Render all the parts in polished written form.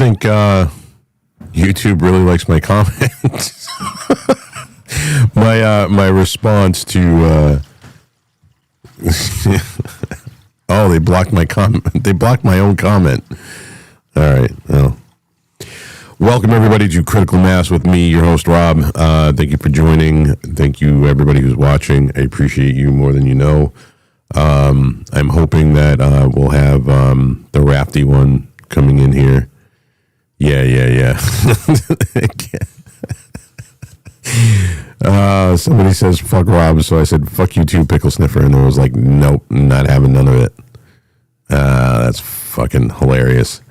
think YouTube really likes my comments. My response to oh, they blocked my comment. They blocked my own comment. All right. Well, welcome everybody to Critical Mass with me, your host Rob. Thank you for joining. Thank you everybody who's watching. I appreciate you more than you know. I'm hoping that we'll have the Rafty one coming in here. Yeah. Somebody says fuck Rob, so I said fuck you too, pickle sniffer, and I was like, nope, not having none of it. That's fucking hilarious.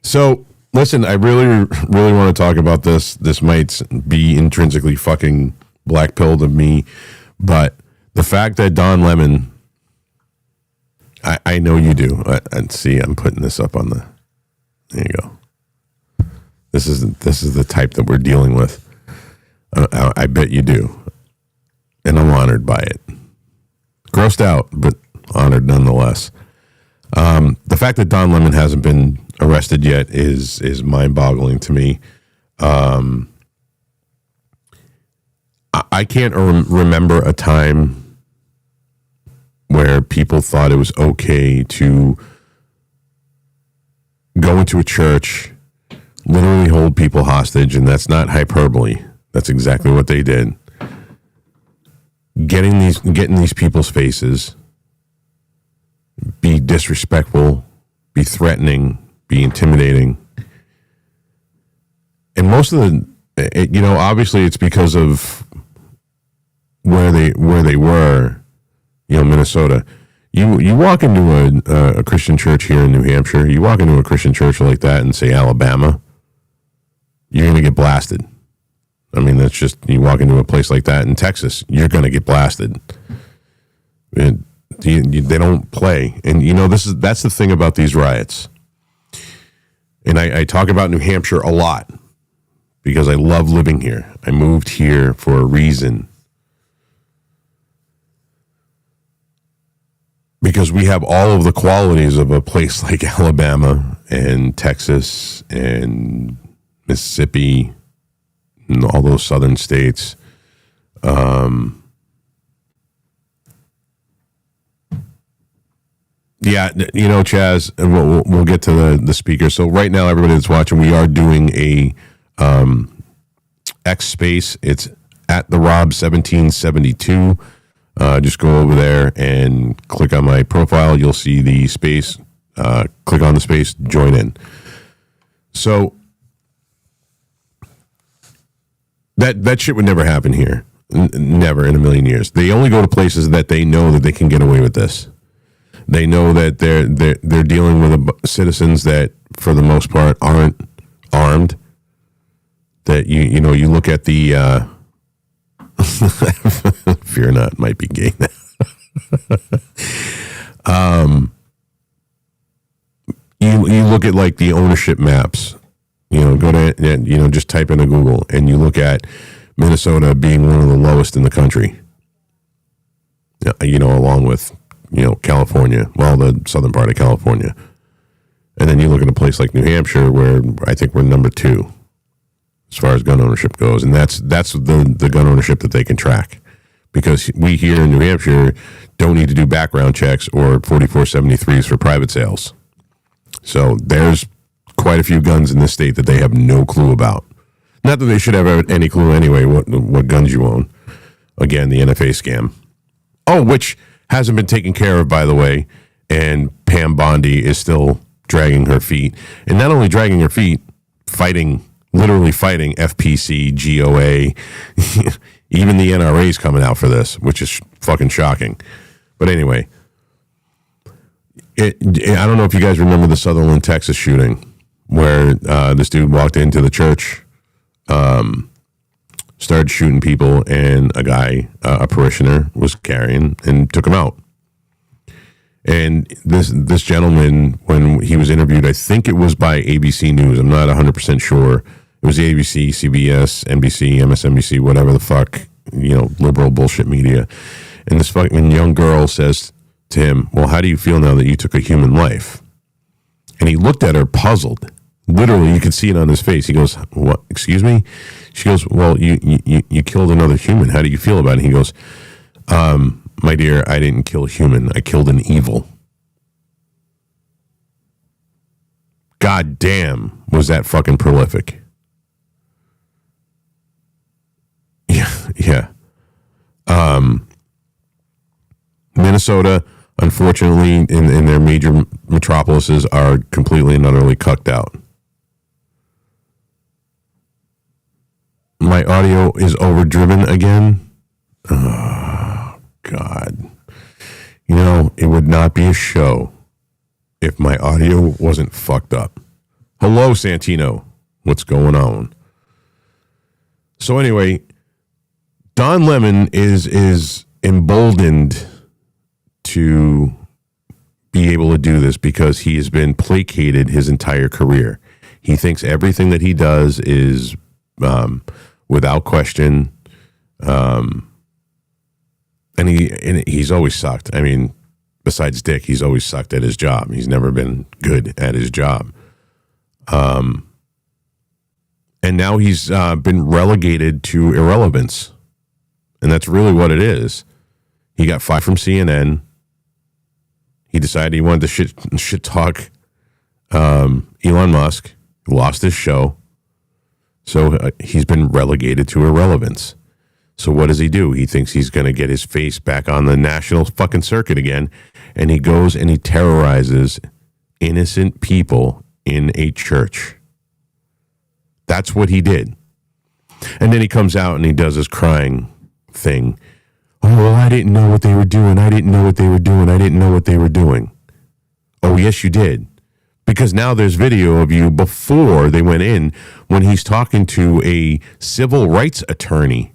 So listen, I really want to talk about this. This might be intrinsically fucking black-pilled of me, but the fact that Don Lemon, I know you do. And see, I'm putting this up on the. There you go. This is the type that we're dealing with. I bet you do, and I'm honored by it. Grossed out, but honored nonetheless. The fact that Don Lemon hasn't been arrested yet is mind-boggling to me. I can't remember a time where people thought it was okay to go into a church, literally hold people hostage, and that's not hyperbole. That's exactly what they did. Getting these people's faces, be disrespectful, be threatening, be intimidating. And most of the, obviously it's because of where they were, Minnesota. You walk into a Christian church here in New Hampshire, you walk into a Christian church like that in, say, Alabama, you're going to get blasted. I mean, that's just, you walk into a place like that in Texas, you're going to get blasted. They don't play. And, that's the thing about these riots. And I talk about New Hampshire a lot because I love living here. I moved here for a reason. Because we have all of the qualities of a place like Alabama and Texas and Mississippi and all those southern states. Yeah, Chaz, and we'll get to the speaker. So right now, everybody that's watching, we are doing a X space. It's at the Rob 1772. Just go over there and click on my profile. You'll see the space. Click on the space, join in. So that shit would never happen here. Never in a million years. They only go to places that they know that they can get away with this. They know that they're dealing with citizens that, for the most part, aren't armed. That you look at the fear not, might be gay now. You look at like the ownership maps. Go to just type into Google and you look at Minnesota being one of the lowest in the country. Along with California, the southern part of California. And then you look at a place like New Hampshire where I think we're number 2 as far as gun ownership goes. And that's the gun ownership that they can track. Because we here in New Hampshire don't need to do background checks or 4473s for private sales. So there's quite a few guns in this state that they have no clue about. Not that they should have any clue anyway what guns you own. Again, the NFA scam. Oh, which hasn't been taken care of, by the way, and Pam Bondi is still dragging her feet. And not only dragging her feet, literally fighting FPC, GOA, even the NRA's coming out for this, which is fucking shocking. But anyway, I don't know if you guys remember the Sutherland, Texas shooting, where this dude walked into the church, started shooting people, and a guy, a parishioner, was carrying and took him out. And this gentleman, when he was interviewed, I think it was by ABC News, I'm not 100% sure. It was the ABC, CBS, NBC, MSNBC, whatever the fuck, liberal bullshit media. And this fucking young girl says to him, well, how do you feel now that you took a human life? And he looked at her puzzled. Literally, you could see it on his face. He goes, "What? Excuse me?" She goes, "Well, you killed another human. How do you feel about it?" He goes, "My dear, I didn't kill a human. I killed an evil." God damn, was that fucking prolific. Yeah. Minnesota, unfortunately, in their major metropolises, are completely and utterly cucked out. My audio is overdriven again. Oh, God. You know, it would not be a show if my audio wasn't fucked up. Hello, Santino. What's going on? So anyway, Don Lemon is emboldened to be able to do this because he has been placated his entire career. He thinks everything that he does is without question, and he's always sucked. I mean, besides Dick, he's always sucked at his job. He's never been good at his job. And now he's been relegated to irrelevance. And that's really what it is. He got fired from CNN. He decided he wanted to shit talk Elon Musk. Lost his show. So he's been relegated to irrelevance. So what does he do? He thinks he's going to get his face back on the national fucking circuit again. And he goes and he terrorizes innocent people in a church. That's what he did. And then he comes out and he does his crying thing. "Oh, well, I didn't know what they were doing. I didn't know what they were doing. I didn't know what they were doing." Oh, yes, you did. Because now there's video of you before they went in when he's talking to a civil rights attorney.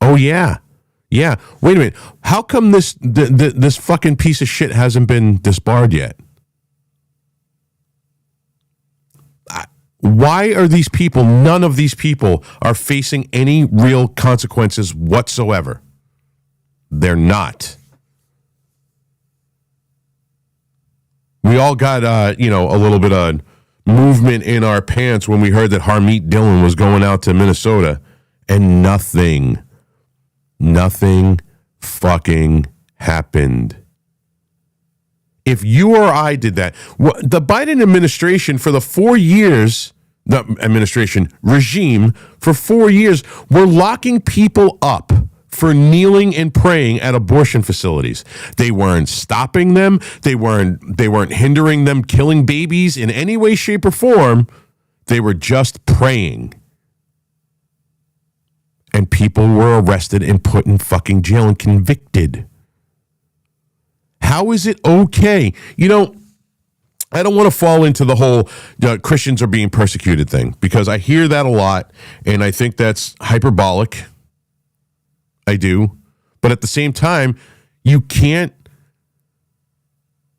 Oh, yeah. Yeah. Wait a minute. How come this fucking piece of shit hasn't been disbarred yet? Why are these people, none of these people are facing any real consequences whatsoever? They're not. We all got, a little bit of movement in our pants when we heard that Harmeet Dillon was going out to Minnesota, and nothing fucking happened. If you or I did that, the Biden administration for the 4 years, the administration regime for 4 years, were locking people up for kneeling and praying at abortion facilities. They weren't stopping them. They weren't hindering them killing babies in any way, shape, or form. They were just praying. And people were arrested and put in fucking jail and convicted. How is it okay? You know, I don't want to fall into the whole Christians are being persecuted thing, because I hear that a lot, and I think that's hyperbolic. I do. But at the same time, you can't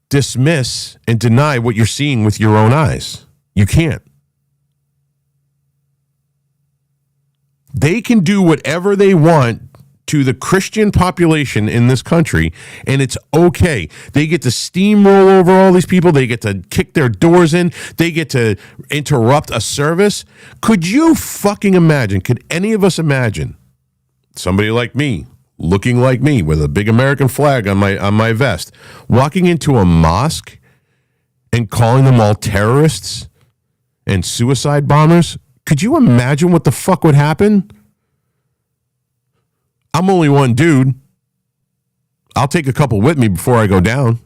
dismiss and deny what you're seeing with your own eyes. You can't. They can do whatever they want to the Christian population in this country, and it's okay. They get to steamroll over all these people. They get to kick their doors in. They get to interrupt a service. Could you fucking imagine? Could any of us imagine somebody like me, looking like me, with a big American flag on my vest, walking into a mosque and calling them all terrorists and suicide bombers? Could you imagine what the fuck would happen? I'm only one dude. I'll take a couple with me before I go down.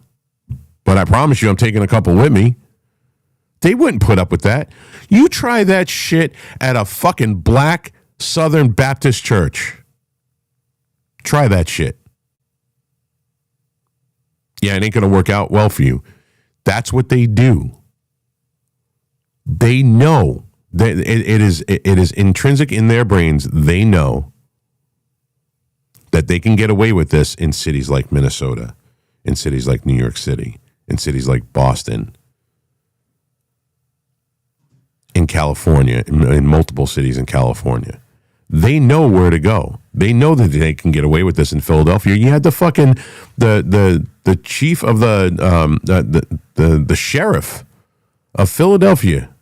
But I promise you I'm taking a couple with me. They wouldn't put up with that. You try that shit at a fucking black Southern Baptist church. Try that shit. Yeah, it ain't going to work out well for you. That's what they do. They know. It is intrinsic in their brains. They know that they can get away with this in cities like Minnesota, in cities like New York City, in cities like Boston, in California, in multiple cities in California. They know where to go. They know that they can get away with this in Philadelphia. You had the fucking the chief of the sheriff of Philadelphia,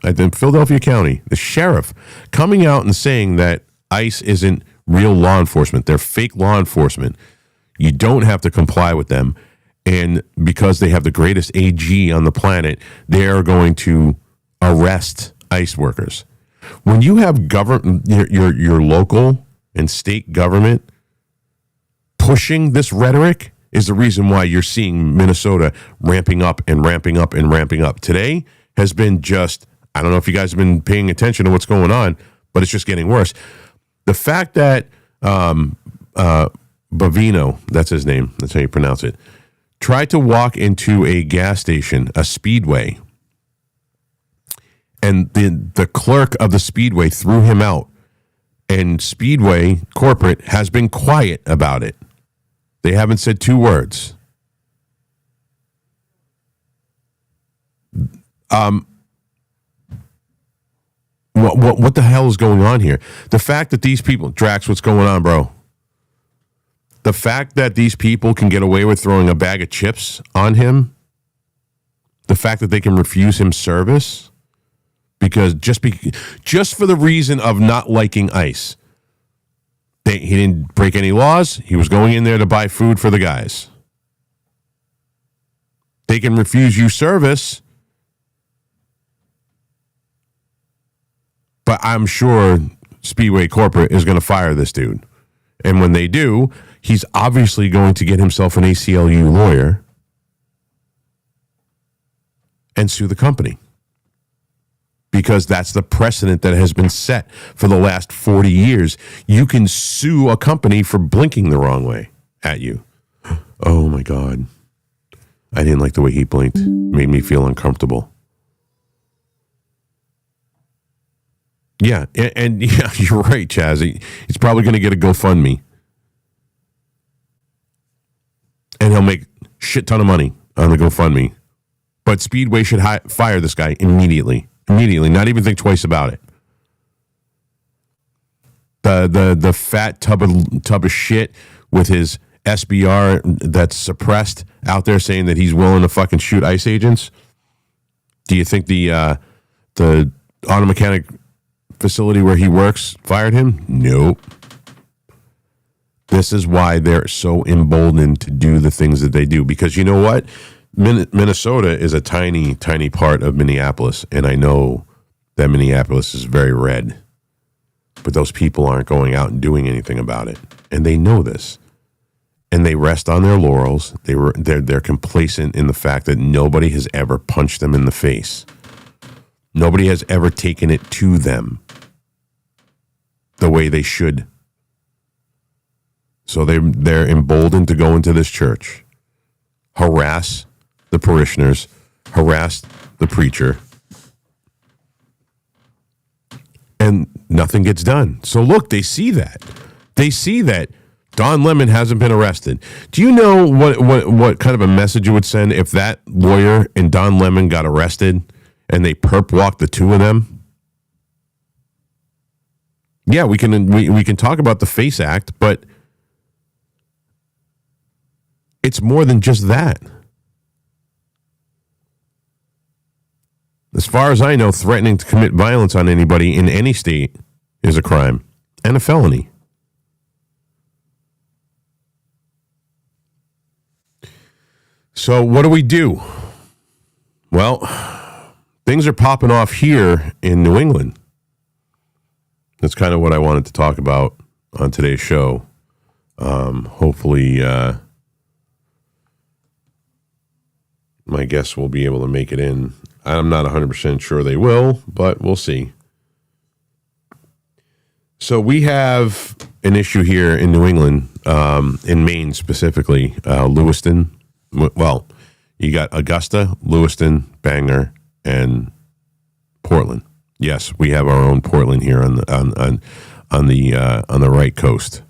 I think Philadelphia County, the sheriff, coming out and saying that ICE isn't real law enforcement. They're fake law enforcement. You don't have to comply with them. And because they have the greatest AG on the planet, they are going to arrest ICE workers. When you have government, your local and state government pushing this rhetoric is the reason why you're seeing Minnesota ramping up and ramping up and ramping up. Today has been just, I don't know if you guys have been paying attention to what's going on, but it's just getting worse. The fact that Bavino, that's his name, that's how you pronounce it, tried to walk into a gas station, a Speedway, and the clerk of the Speedway threw him out. And Speedway corporate has been quiet about it. They haven't said two words. What the hell is going on here? The fact that these people, Drax, what's going on, bro? The fact that these people can get away with throwing a bag of chips on him, the fact that they can refuse him service, because just for the reason of not liking ICE. He didn't break any laws. He was going in there to buy food for the guys. They can refuse you service, but I'm sure Speedway Corporate is going to fire this dude. And when they do, he's obviously going to get himself an ACLU lawyer and sue the company. Because that's the precedent that has been set for the last 40 years. You can sue a company for blinking the wrong way at you. Oh, my God. I didn't like the way he blinked. Made me feel uncomfortable. Yeah, and yeah, you're right, Chaz. He's probably going to get a GoFundMe. And he'll make shit ton of money on the GoFundMe. But Speedway should fire this guy immediately. Immediately, not even think twice about it. The fat tub of shit with his SBR that's suppressed out there saying that he's willing to fucking shoot ICE agents. Do you think the auto mechanic facility where he works fired him? Nope. This is why they're so emboldened to do the things that they do. Because you know what? Minnesota is a tiny, tiny part of Minneapolis, and I know that Minneapolis is very red, but those people aren't going out and doing anything about it, and they know this, and they rest on their laurels. They're complacent in the fact that nobody has ever punched them in the face. Nobody has ever taken it to them the way they should. So they're emboldened to go into this church, harass the parishioners, harassed the preacher, and nothing gets done. So look, they see that. They see that Don Lemon hasn't been arrested. Do you know what kind of a message it would send if that lawyer and Don Lemon got arrested and they perp walked the two of them? Yeah, we can talk about the FACE Act, but it's more than just that. As far as I know, threatening to commit violence on anybody in any state is a crime and a felony. So what do? Well, things are popping off here in New England. That's kind of what I wanted to talk about on today's show. Hopefully, my guests will be able to make it in. I'm not 100% sure they will, but we'll see. So we have an issue here in New England, in Maine specifically, Lewiston. Well, you got Augusta, Lewiston, Bangor, and Portland. Yes, we have our own Portland here on the right coast.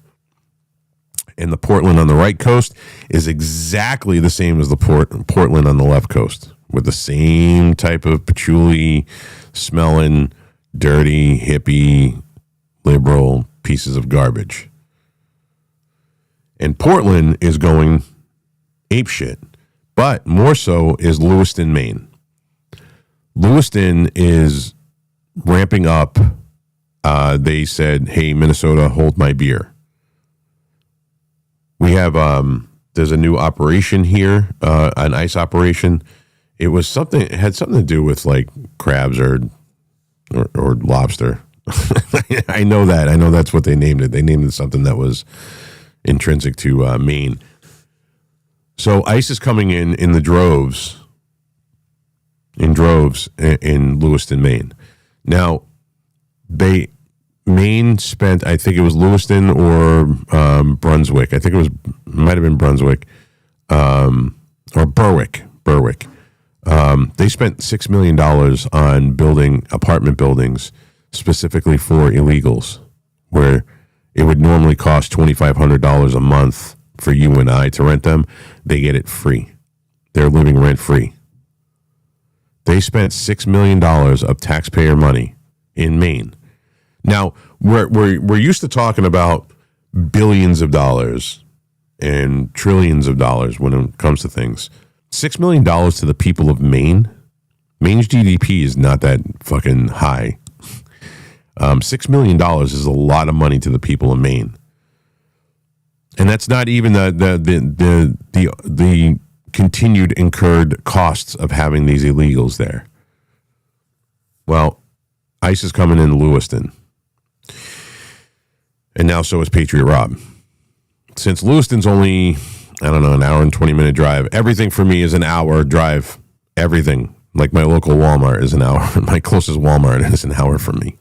And the Portland on the right coast is exactly the same as the Portland on the left coast, with the same type of patchouli smelling, dirty, hippie, liberal pieces of garbage. And Portland is going apeshit, but more so is Lewiston, Maine. Lewiston is ramping up. They said, "Hey, Minnesota, hold my beer." We have there's a new operation here, an ice operation. It was something. It had something to do with like crabs or lobster. I know that. I know that's what they named it. They named it something that was intrinsic to Maine. So ice is coming in the droves. In Lewiston, Maine. Now, Maine spent, I think it was Lewiston or Brunswick. I think might have been Brunswick or Berwick. They spent $6 million on building apartment buildings specifically for illegals, where it would normally cost $2,500 a month for you and I to rent them. They get it free. They're living rent free. They spent $6 million of taxpayer money in Maine. Now, we're used to talking about billions of dollars and trillions of dollars when it comes to things. $6 million to the people of Maine. Maine's GDP is not that fucking high. $6 million is a lot of money to the people of Maine, and that's not even the continued incurred costs of having these illegals there. Well, ICE is coming in Lewiston, and now so is Patriot Rob. Since Lewiston's only, I don't know, an hour and 20-minute drive, everything for me is an hour drive. Everything, like my local Walmart is an hour. My closest Walmart is an hour from me.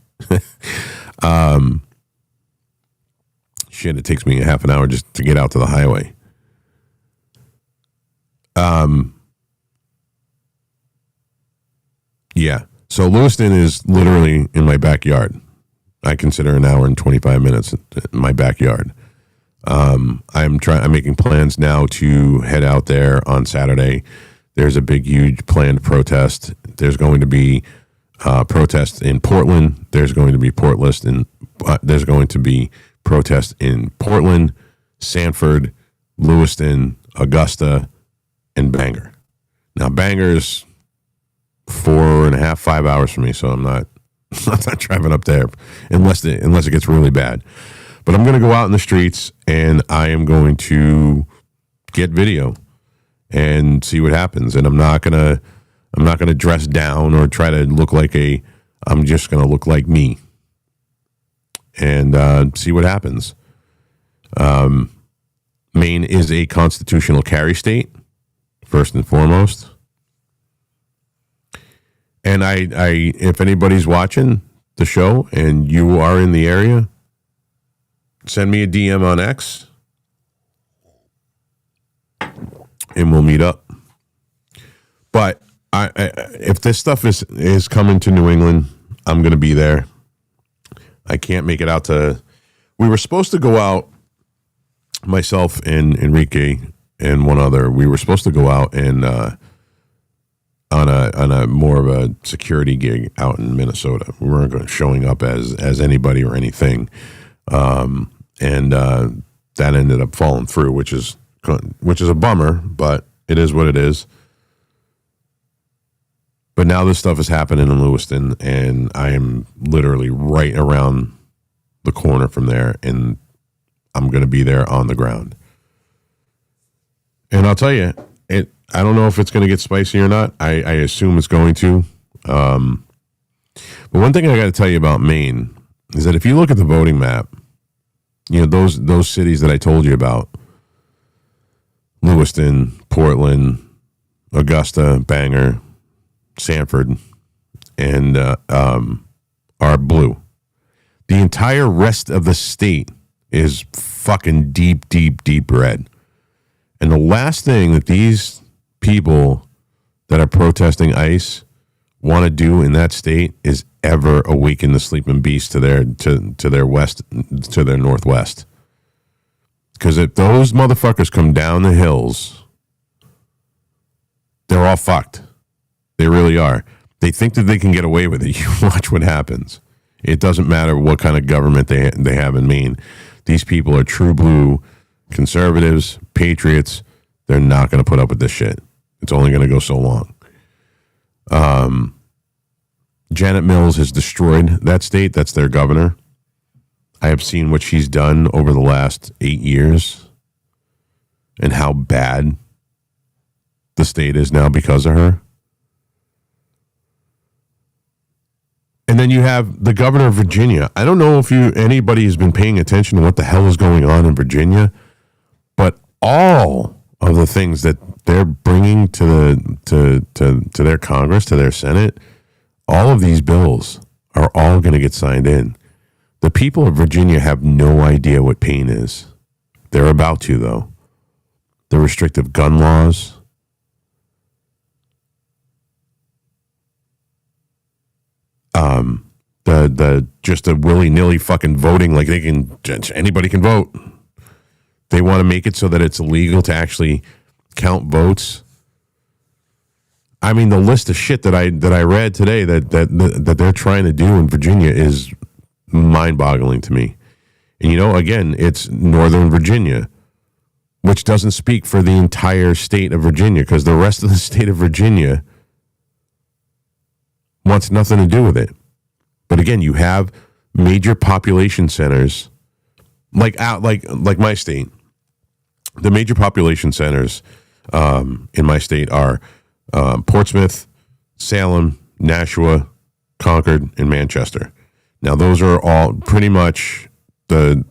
Shit, it takes me a half an hour just to get out to the highway. Yeah. So Lewiston is literally in my backyard. I consider an hour and 25 minutes in my backyard. I'm making plans now to head out there on Saturday. There's a big, huge planned protest. There's going to be protests in Portland. There's going to be protests in Portland, Sanford, Lewiston, Augusta, and Bangor. Now, Bangor's 4.5, 5 hours from me, so I'm not driving up there unless it gets really bad. But I'm going to go out in the streets and I am going to get video and see what happens. And I'm not gonna dress down or try to look like I'm just gonna look like me and see what happens. Maine is a constitutional carry state, first and foremost. And I if anybody's watching the show and you are in the area, send me a DM on X and we'll meet up. But if this stuff is coming to New England, I'm going to be there. I can't make it out to... We were supposed to go out, myself and Enrique and one other, we were supposed to go out and on a more of a security gig out in Minnesota. We weren't showing up as anybody or anything. And that ended up falling through, which is a bummer, but it is what it is. But now this stuff is happening in Lewiston, and I am literally right around the corner from there, and I'm going to be there on the ground. And I'll tell you, I don't know if it's going to get spicy or not. I assume it's going to. But one thing I got to tell you about Maine is that if you look at the voting map, you know, those cities that I told you about, Lewiston, Portland, Augusta, Bangor, Sanford, and are blue. The entire rest of the state is fucking deep, deep, deep red. And the last thing that these people that are protesting ICE want to do in that state is ever awaken the sleeping beast to their west, to their northwest. Because if those motherfuckers come down the hills, they're all fucked. They really are. They think that they can get away with it. You watch what happens. It doesn't matter what kind of government they have in Maine. These people are true blue conservatives, patriots. They're not going to put up with this shit. It's only going to go so long. Janet Mills has destroyed that state. That's their governor. I have seen what she's done over the last 8 years and how bad the state is now because of her. And then you have the governor of Virginia. I don't know if anybody has been paying attention to what the hell is going on in Virginia, but all of the things that they're bringing to their Congress, to their Senate, all of these bills are all going to get signed in. The people of Virginia have no idea what pain is. They're about to, though. The restrictive gun laws. The just a willy-nilly fucking voting, like anybody can vote. They want to make it so that it's illegal to actually count votes. I mean, the list of shit that I read today that they're trying to do in Virginia is mind-boggling to me. And again, it's Northern Virginia, which doesn't speak for the entire state of Virginia, because the rest of the state of Virginia wants nothing to do with it. But again, you have major population centers like my state. The major population centers in my state are Portsmouth, Salem, Nashua, Concord, and Manchester. Now, those are all pretty much the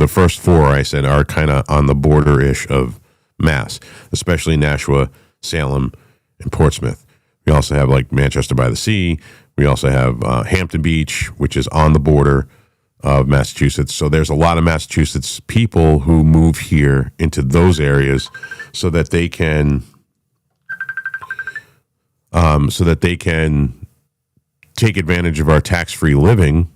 first four I said are kind of on the border-ish of Mass, especially Nashua, Salem, and Portsmouth. We also have like Manchester by the Sea. We also have Hampton Beach, which is on the border of Massachusetts. So there's a lot of Massachusetts people who move here into those areas so that they can take advantage of our tax-free living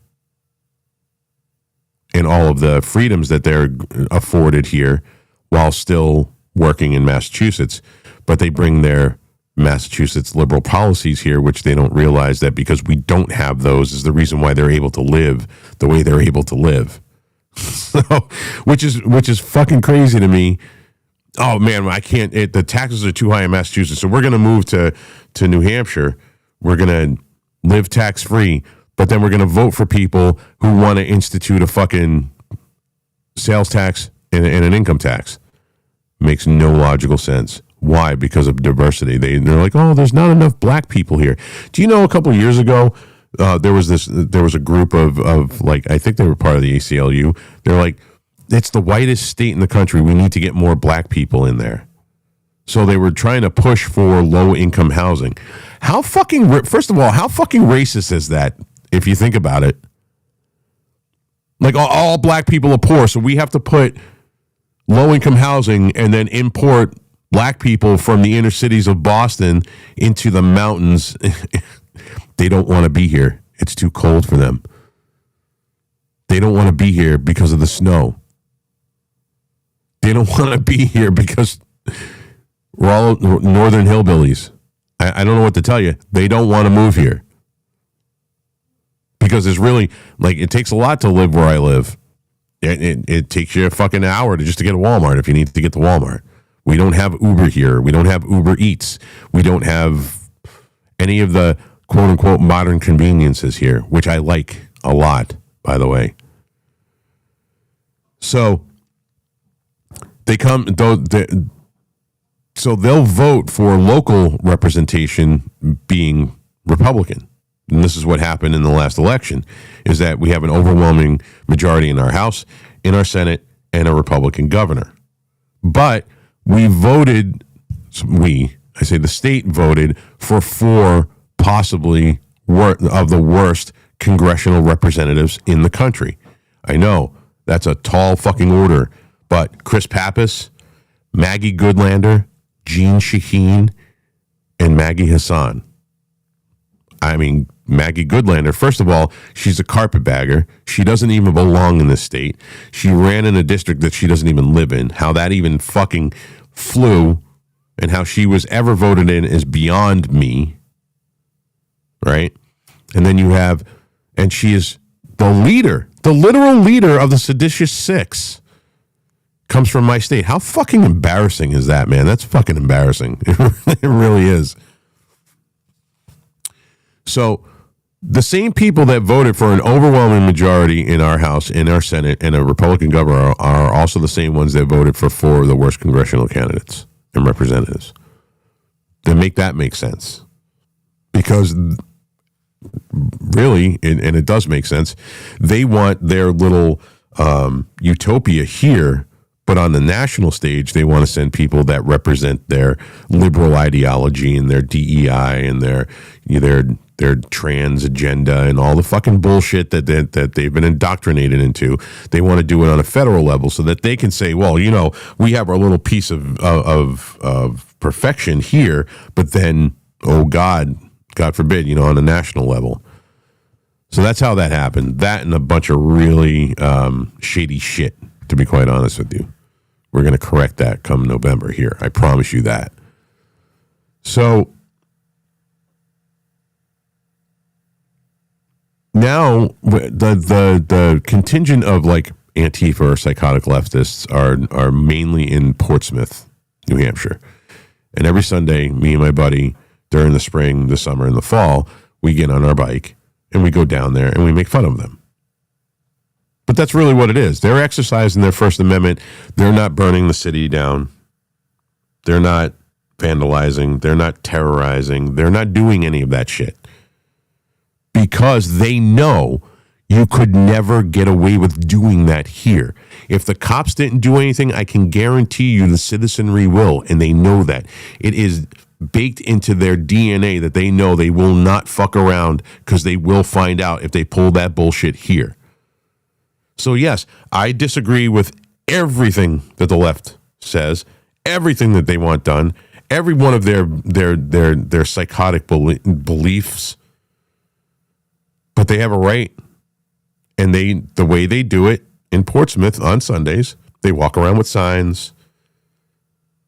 and all of the freedoms that they're afforded here while still working in Massachusetts. But they bring their Massachusetts liberal policies here, which they don't realize that because we don't have those is the reason why they're able to live the way they're able to live. So, which is fucking crazy to me. Oh man, I can't. The taxes are too high in Massachusetts, so we're going to move to New Hampshire. We're going to live tax free, but then we're going to vote for people who want to institute a fucking sales tax and an income tax. Makes no logical sense. Why? Because of diversity. They're like, oh, there's not enough black people here. Do you know a couple of years ago, there was a group of like, I think they were part of the ACLU. They're like, it's the whitest state in the country. We need to get more black people in there. So they were trying to push for low income housing. First of all, how fucking racist is that? If you think about it, like all black people are poor. So we have to put low income housing and then import black people from the inner cities of Boston into the mountains. They don't want to be here. It's too cold for them. They don't want to be here because of the snow. They don't want to be here because we're all northern hillbillies. I don't know what to tell you. They don't want to move here. Because it's really, like, it takes a lot to live where I live. It takes you a fucking hour to get a Walmart if you need to get to Walmart. We don't have Uber here. We don't have Uber Eats. We don't have any of the quote-unquote modern conveniences here, which I like a lot, by the way. So so they'll vote for local representation being Republican. And this is what happened in the last election, is that we have an overwhelming majority in our House, in our Senate, and a Republican governor. But the state voted for 4 possibly of the worst congressional representatives in the country. I know that's a tall fucking order, but Chris Pappas, Maggie Goodlander, Jean Shaheen, and Maggie Hassan. I mean, Maggie Goodlander, first of all, she's a carpetbagger. She doesn't even belong in this state. She ran in a district that she doesn't even live in. How that even fucking flew and how she was ever voted in is beyond me. Right? And then and she is the literal leader of the seditious 6. Comes from my state. How fucking embarrassing is that, man? That's fucking embarrassing. It really is. So the same people that voted for an overwhelming majority in our House, in our Senate, and a Republican governor are also the same ones that voted for four of the worst congressional candidates and representatives. Then make that make sense. Because really, and it does make sense, they want their little utopia here, but on the national stage, they want to send people that represent their liberal ideology and their DEI and their trans agenda and all the fucking bullshit that they've been indoctrinated into. They want to do it on a federal level so that they can say, well, we have our little piece of perfection here, but then, oh God forbid, on a national level. So that's how that happened. That and a bunch of really shady shit, to be quite honest with you. We're going to correct that come November here. I promise you that. So now the contingent of like Antifa or psychotic leftists are mainly in Portsmouth, New Hampshire. And every Sunday, me and my buddy, during the spring, the summer, and the fall, we get on our bike and we go down there and we make fun of them. But that's really what it is. They're exercising their First Amendment. They're not burning the city down. They're not vandalizing. They're not terrorizing. They're not doing any of that shit. Because they know you could never get away with doing that here. If the cops didn't do anything, I can guarantee you the citizenry will, and they know that. It is baked into their DNA that they know they will not fuck around because they will find out if they pull that bullshit here. So yes, I disagree with everything that the left says, everything that they want done, every one of their psychotic beliefs. But they have a right, and the way they do it in Portsmouth on Sundays, they walk around with signs.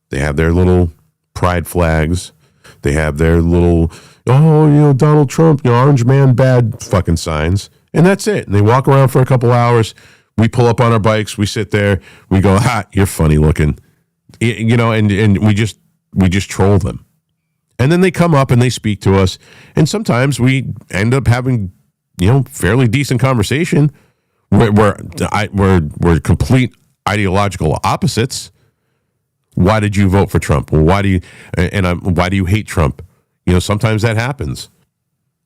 They have their little pride flags. They have their little, Donald Trump, orange man bad fucking signs. And that's it. And they walk around for a couple hours. We pull up on our bikes. We sit there. We go, you're funny looking. And we just troll them. And then they come up and they speak to us. And sometimes we end up having, fairly decent conversation. We're complete ideological opposites. Why did you vote for Trump? Well, why do you hate Trump? Sometimes that happens.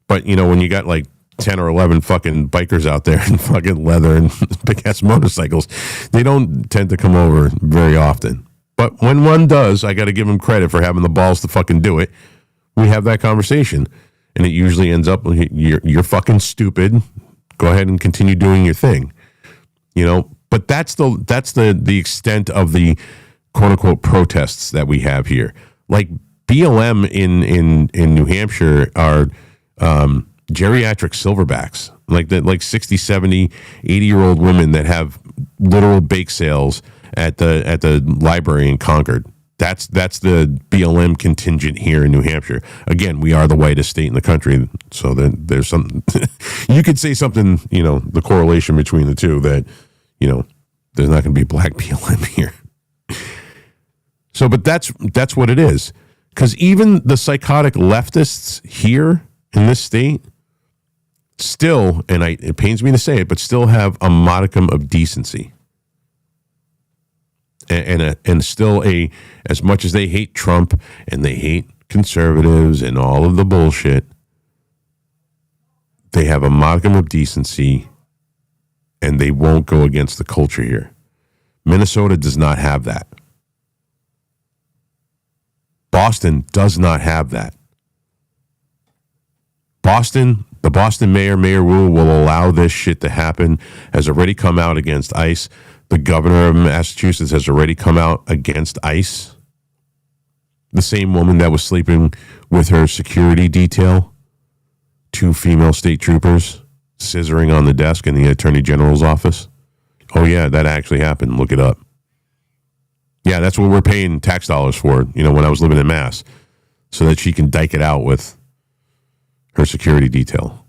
But, when you got like 10 or 11 fucking bikers out there in fucking leather and big ass motorcycles, they don't tend to come over very often. But when one does, I got to give them credit for having the balls to fucking do it. We have that conversation, and it usually ends up with you're fucking stupid. Go ahead and continue doing your thing, But that's the extent of the quote unquote protests that we have here. Like BLM in New Hampshire are geriatric silverbacks, like 60, 70, 80-year-old women that have literal bake sales at the library in Concord. That's the BLM contingent here in New Hampshire. Again, we are the whitest state in the country, so then there's some you could say something, the correlation between the two, that there's not going to be black BLM here. So, but that's what it is. Because even the psychotic leftists here in this state still, and it pains me to say it, but still have a modicum of decency. And still as much as they hate Trump and they hate conservatives and all of the bullshit, they have a modicum of decency and they won't go against the culture here. Minnesota does not have that. Boston does not have that. The Boston Mayor Wu will allow this shit to happen, has already come out against ICE. The governor of Massachusetts has already come out against ICE. The same woman that was sleeping with her security detail, 2 female state troopers, scissoring on the desk in the Attorney General's office. Oh, yeah, that actually happened. Look it up. Yeah, that's what we're paying tax dollars for, when I was living in Mass, so that she can dike it out with her security detail.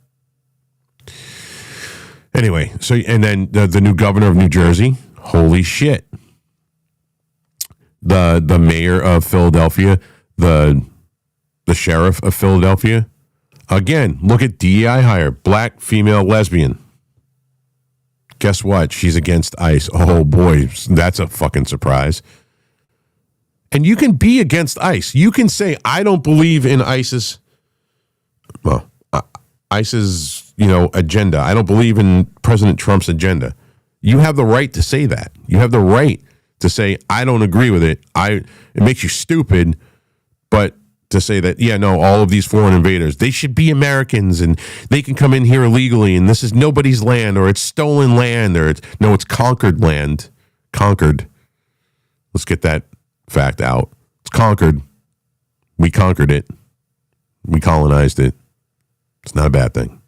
Anyway, so, and then the new governor of New Jersey, holy shit. The mayor of Philadelphia, the sheriff of Philadelphia, Again, look at DEI hire, black, female, lesbian. Guess what? She's against ICE. Oh, boy, that's a fucking surprise. And you can be against ICE. You can say, I don't believe in ICE's, ICE's, agenda. I don't believe in President Trump's agenda. You have the right to say that. You have the right to say, I don't agree with it. It makes you stupid, but to say that, all of these foreign invaders, they should be Americans and they can come in here illegally and this is nobody's land or it's stolen land or it's conquered land. Conquered. Let's get that fact out. It's conquered. We conquered it. We colonized it. It's not a bad thing.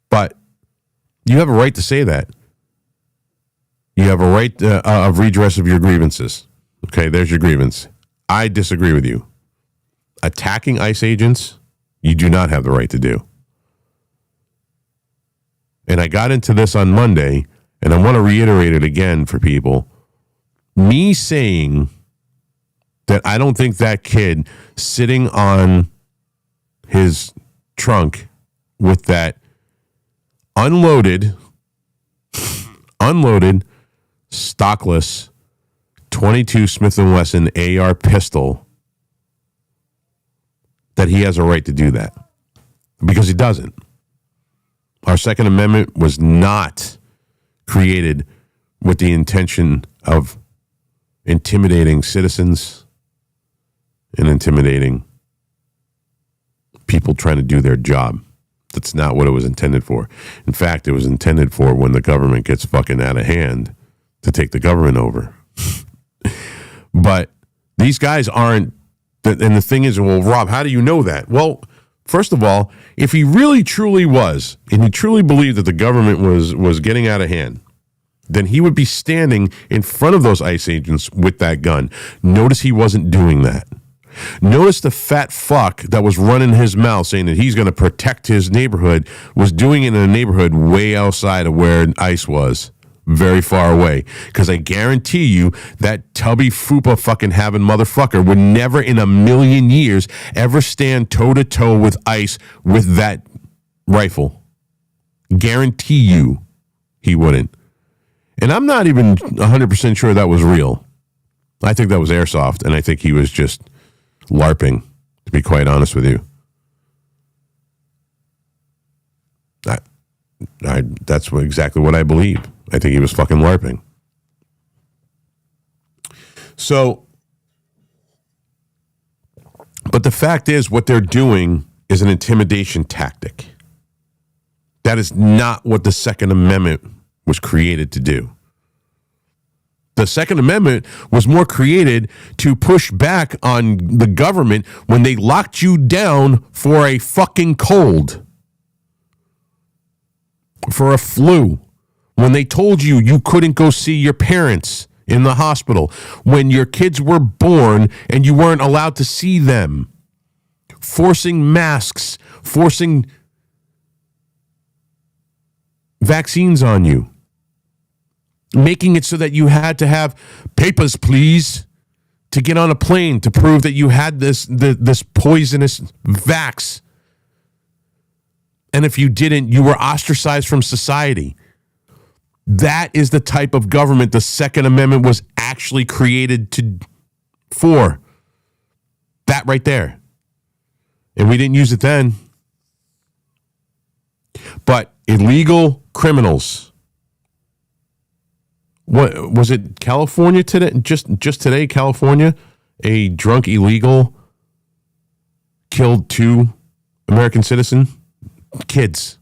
But you have a right to say that. You have a right of redress of your grievances. Okay, there's your grievance. I disagree with you. Attacking ICE agents, you do not have the right to do. And I got into this on Monday, and I want to reiterate it again for people. Me saying that I don't think that kid sitting on his trunk with that unloaded, stockless 22 Smith & Wesson AR pistol, that he has a right to do that. Because he doesn't. Our Second Amendment was not created with the intention of intimidating citizens and intimidating people trying to do their job. That's not what it was intended for. In fact, it was intended for when the government gets fucking out of hand to take the government over. But these guys aren't, and the thing is, well, Rob, how do you know that? Well, first of all, if he really truly was, and he truly believed that the government was getting out of hand, then he would be standing in front of those ICE agents with that gun. Notice he wasn't doing that. Notice the fat fuck that was running his mouth saying that he's going to protect his neighborhood was doing it in a neighborhood way outside of where ICE was. Very far away. Because I guarantee you that tubby fupa fucking having motherfucker would never in a million years ever stand toe to toe with ICE with that rifle. Guarantee you he wouldn't. And I'm not even 100% sure that was real. I think that was airsoft, and I think he was just LARPing, to be quite honest with you. That's exactly what I believe. I think he was fucking LARPing. So, but the fact is, what they're doing is an intimidation tactic. That is not what the Second Amendment was created to do. The Second Amendment was more created to push back on the government when they locked you down for a fucking cold, for a flu, when they told you you couldn't go see your parents in the hospital, when your kids were born and you weren't allowed to see them, forcing masks, forcing vaccines on you, making it so that you had to have papers, please, to get on a plane to prove that you had this poisonous vax. And if you didn't, you were ostracized from society. That is the type of government the Second Amendment was actually created for. That right there. And we didn't use it then. But illegal criminals. What was it? California today? Just today, California, a drunk illegal killed 2 American citizens, kids.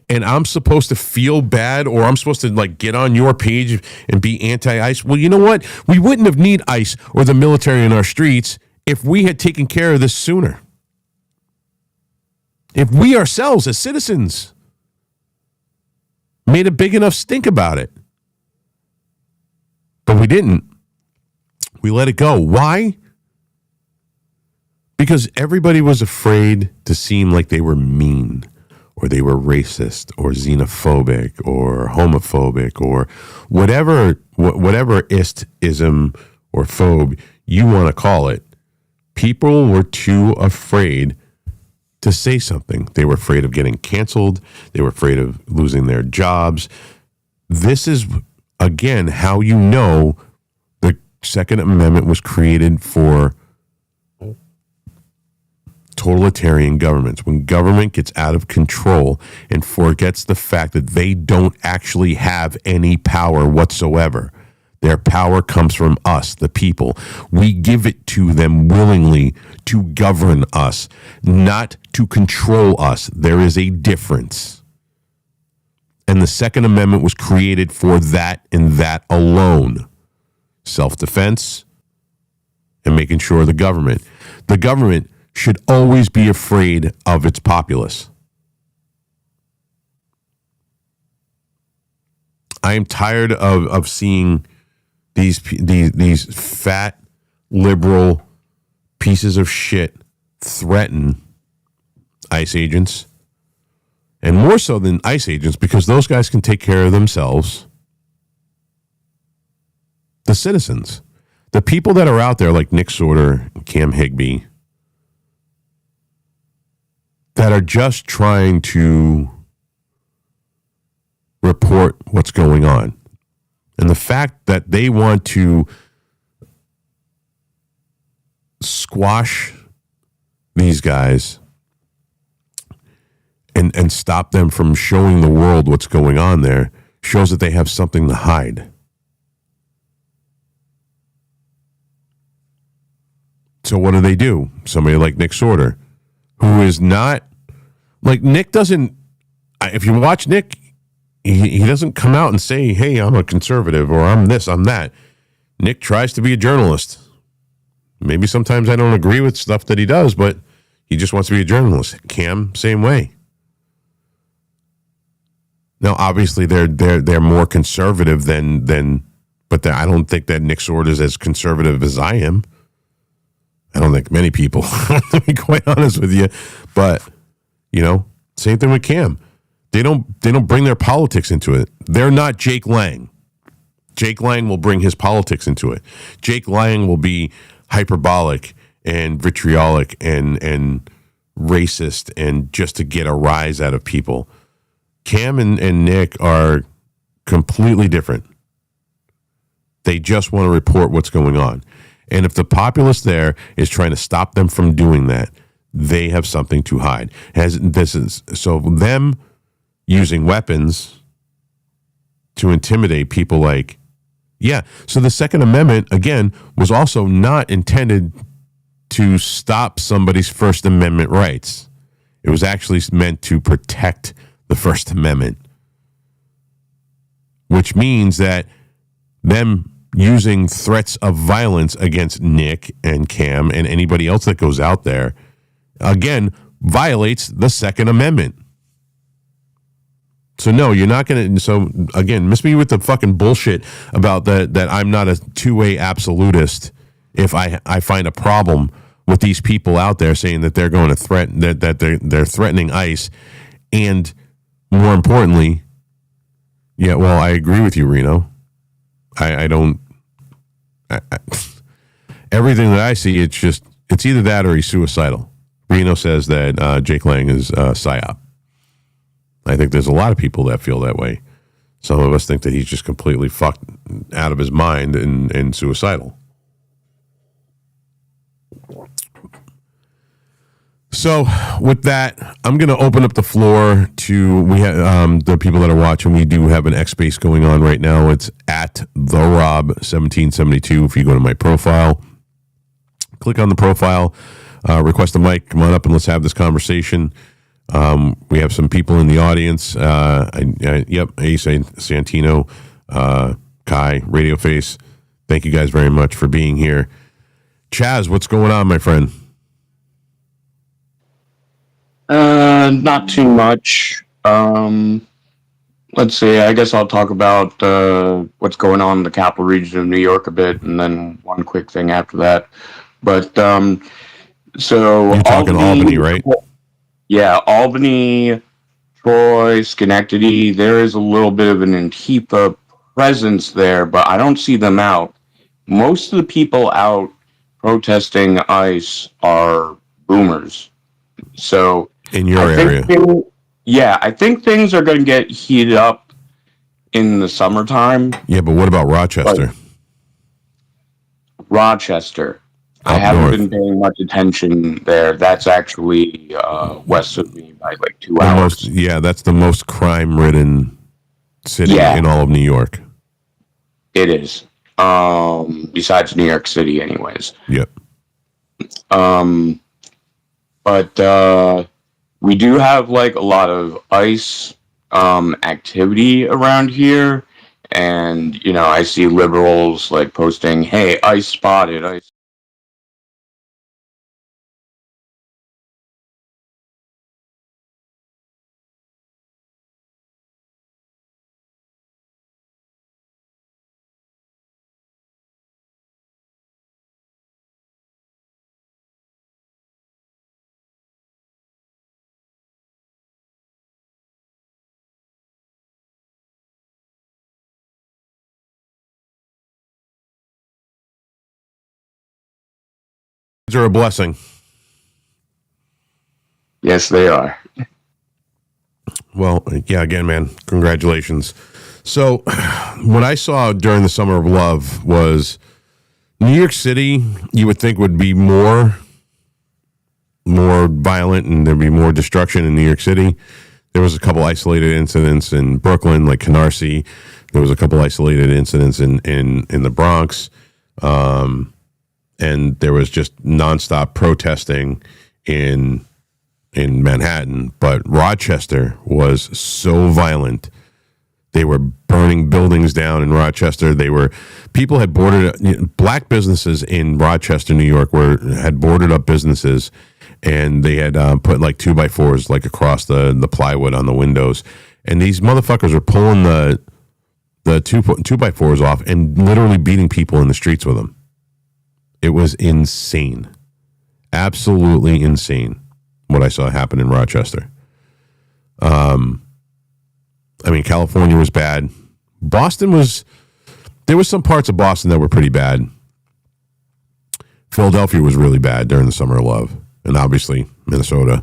And I'm supposed to feel bad, or I'm supposed to get on your page and be anti-ICE. Well, you know what? We wouldn't have need ICE or the military in our streets if we had taken care of this sooner. If we ourselves as citizens made a big enough stink about it. But we didn't. We let it go. Why? Because everybody was afraid to seem like they were mean or they were racist or xenophobic or homophobic or whatever ism or phobe you want to call it, people were too afraid to say something. They were afraid of getting canceled. They were afraid of losing their jobs. This is, again, how you know the Second Amendment was created for totalitarian governments. When government gets out of control and forgets the fact that they don't actually have any power whatsoever. Their power comes from us, the people. We give it to them willingly to govern us, not to control us. There is a difference. And the Second Amendment was created for that and that alone. Self-defense and making sure the government should always be afraid of its populace. I am tired of seeing these fat liberal pieces of shit threaten ICE agents, and more so than ICE agents, because those guys can take care of themselves. The citizens, the people that are out there like Nick Sorter, Cam Higbee, that are just trying to report what's going on. And the fact that they want to squash these guys and stop them from showing the world what's going on there shows that they have something to hide. So what do? Somebody like Nick Sorter, who is not, like, Nick doesn't, if you watch Nick, he doesn't come out and say, hey, I'm a conservative or I'm this, I'm that. Nick tries to be a journalist. Maybe sometimes I don't agree with stuff that he does, but he just wants to be a journalist. Cam, same way. Now, obviously, they're more conservative than but I don't think that Nick Sorter is as conservative as I am. I don't think many people, to be quite honest with you. But, same thing with Cam. They don't bring their politics into it. They're not Jake Lang. Jake Lang will bring his politics into it. Jake Lang will be hyperbolic and vitriolic and racist and just to get a rise out of people. Cam and Nick are completely different. They just want to report what's going on. And if the populace there is trying to stop them from doing that, they have something to hide. So them using weapons to intimidate people so the Second Amendment, again, was also not intended to stop somebody's First Amendment rights. It was actually meant to protect the First Amendment, which means that them using threats of violence against Nick and Cam and anybody else that goes out there, again, violates the Second Amendment. So no, you're not going to. So again, miss me with the fucking bullshit about that I'm not a two-way absolutist. If I find a problem with these people out there saying that they're going to threaten that they're threatening ICE, and more importantly, I agree with you, Reno. I don't. Everything that I see, it's either that or he's suicidal. Reno says that Jake Lang is psyop. I think there's a lot of people that feel that way. Some of us think that he's just completely fucked out of his mind and suicidal. So with that, I'm going to open up the floor to the people that are watching. We do have an X space going on right now. It's at the Rob 1772. If you go to my profile, click on the profile, request a mic, come on up and let's have this conversation. We have some people in the audience. Ace Santino, Kai, Radio Face. Thank you guys very much for being here. Chaz, what's going on, my friend? Not too much. Let's see. I guess I'll talk about what's going on in the capital region of New York a bit, and then one quick thing after that. But so you're talking Albany, right? Yeah, Albany Troy, Schenectady, there is a little bit of an Antifa presence there, but I don't see them out. Most of the people out protesting ICE are boomers. So in your I think, area. I think things are going to get heated up in the summertime. Yeah, but what about Rochester? But Rochester, I Up haven't north. been paying much attention there. That's actually west of me by like 2 The most, hours. yeah, that's the most crime-ridden city Yeah, in all of New York. it is. Besides New York City, anyways. Yep. Um, but we do have like a lot of ICE activity around here, and I see liberals like posting, "Hey, ICE spotted, ICE." Are a blessing. Yes, they are. Well, yeah, again, man, congratulations. So, what I saw during the Summer of Love was New York City, you would think would be more violent and there'd be more destruction in New York City. There was a couple isolated incidents in Brooklyn, like Canarsie. There was a couple isolated incidents in the Bronx. And there was just nonstop protesting in Manhattan. But Rochester was so violent. They were burning buildings down in Rochester. People had boarded black businesses in Rochester, New York, had boarded up businesses, and they had put like 2x4s like across the plywood on the windows, and these motherfuckers are pulling the 2x4s off and literally beating people in the streets with them. It was insane, absolutely insane, what I saw happen in Rochester. I mean, California was bad. There was some parts of Boston that were pretty bad. Philadelphia was really bad during the Summer of Love, and obviously Minnesota.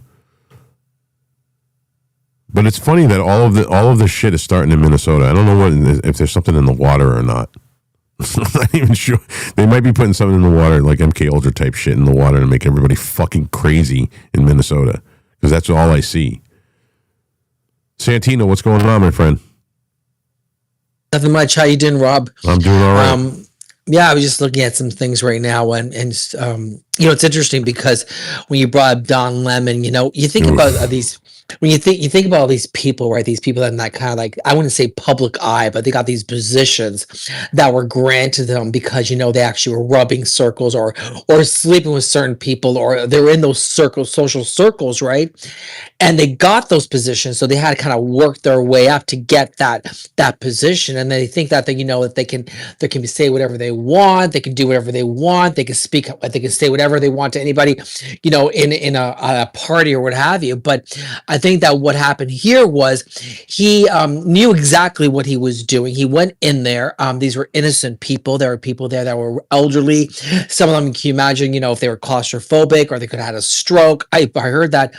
But it's funny that all of this shit is starting in Minnesota. I don't know if there's something in the water or not. I'm not even sure. They might be putting something in the water, like MK Ultra type shit in the water to make everybody fucking crazy in Minnesota, because that's all I see. Santino, what's going on, my friend? Nothing much. How you doing, Rob? I'm doing all right. Yeah, I was just looking at some things right now, and it's interesting because when you brought up Don Lemon, you think about these. When you think about all these people, right? These people that in that kind of like, I wouldn't say public eye, but they got these positions that were granted them because they actually were rubbing circles or sleeping with certain people, or they're in those social circles, right? And they got those positions, so they had to kind of work their way up to get that position, and they think that that they can say whatever they want, they can do whatever they want, they can speak, they can say whatever they want to anybody, in a party or what have you. But I think that what happened here was he knew exactly what he was doing. He went in there. These were innocent people. There were people there that were elderly. Some of them, can you imagine, if they were claustrophobic or they could have had a stroke. I heard that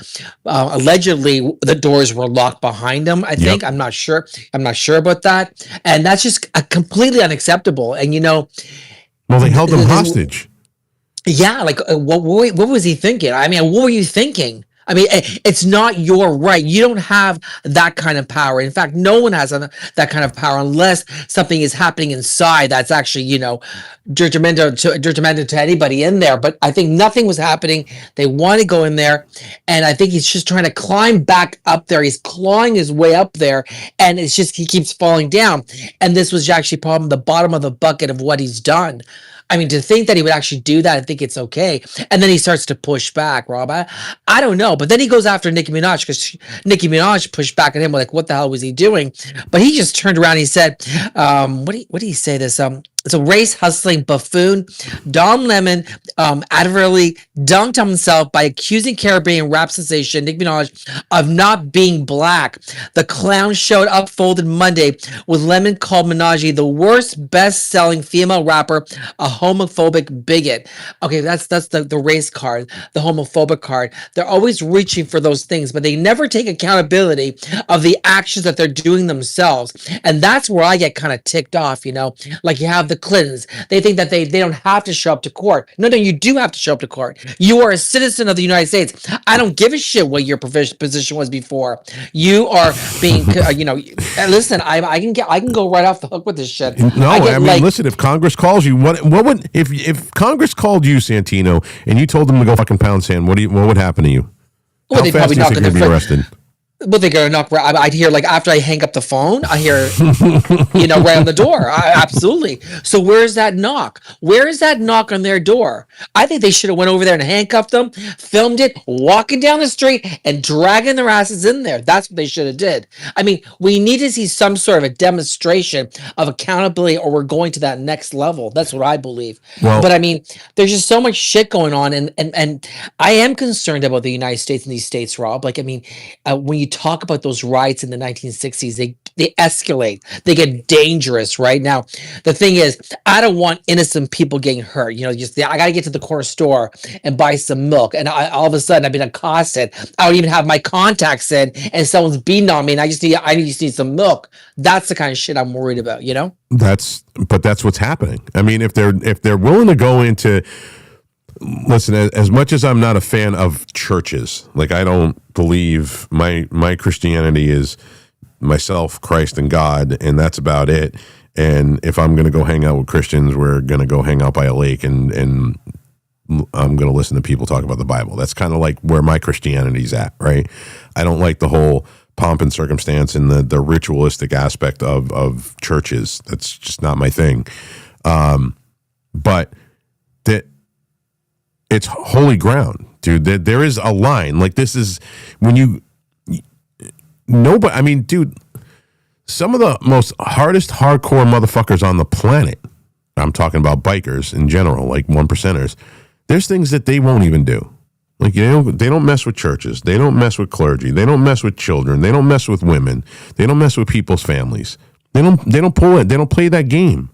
allegedly the doors were locked behind them. I think. Yep. I'm not sure about that. And that's just completely unacceptable. And Well, they held them hostage. yeah, like what was he thinking? I mean, what were you thinking? I mean, it's not your right. You don't have that kind of power. In fact, no one has that kind of power unless something is happening inside that's actually, detrimental to anybody in there. But I think nothing was happening. They want to go in there, and I think he's just trying to climb back up there. He's clawing his way up there, and it's just he keeps falling down. And this was actually probably the bottom of the bucket of what he's done. I mean, to think that he would actually do that, I think it's okay. And then he starts to push back, Rob. I don't know. But then he goes after Nicki Minaj because Nicki Minaj pushed back at him like, what the hell was he doing? But he just turned around and he said, what did he say this? a race hustling buffoon. Don Lemon advertently dunked on himself by accusing Caribbean rap sensation Nicki Minaj of not being black. The clown showed up folded Monday with Lemon called Minaj the worst best-selling female rapper, a homophobic bigot. Okay, that's the race card, the homophobic card. They're always reaching for those things, but they never take accountability of the actions that they're doing themselves. And that's where I get kind of ticked off, like you have the Clintons. They think that they don't have to show up to court. No, you do have to show up to court. You are a citizen of the United States. I don't give a shit what your position was before. You are being, listen, I can go right off the hook with this shit. No, I mean, listen, if Congress calls you, what would, if Congress called you, Santino, and you told them to go fucking pound sand, what would happen to you? Well, How fast do you think you'd be arrested? Well, they're gonna knock. I'd hear, like, after I hang up the phone, I hear, right on the door. Absolutely. So where's that knock? Where is that knock on their door? I think they should have went over there and handcuffed them, filmed it, walking down the street and dragging their asses in there. That's what they should have did. I mean, we need to see some sort of a demonstration of accountability, or we're going to that next level. That's what I believe. Well, but I mean, there's just so much shit going on, and I am concerned about the United States and these states, Rob. Like, I mean, when you talk about those riots in the 1960s, they escalate, they get dangerous. Right now, the thing is, I don't want innocent people getting hurt. I gotta get to the corner store and buy some milk, and all of a sudden I've been accosted. I don't even have my contacts in, and someone's beating on me, and I just need some milk. That's the kind of shit I'm worried about. That's what's happening. I mean, if they're willing to go into, listen, as much as I'm not a fan of churches, like, I don't believe my Christianity is myself, Christ, and God, and that's about it. And if I'm going to go hang out with Christians, we're going to go hang out by a lake, and I'm going to listen to people talk about the Bible. That's kind of like where my Christianity's at, right? I don't like the whole pomp and circumstance and the ritualistic aspect of churches. That's just not my thing. But that it's holy ground, dude. There is a line. Like, this is when nobody, I mean, dude, some of the most hardest hardcore motherfuckers on the planet, I'm talking about bikers in general, like 1%ers, there's things that they won't even do. Like, they don't mess with churches. They don't mess with clergy. They don't mess with children. They don't mess with women. They don't mess with people's families. They don't pull it. They don't play that game.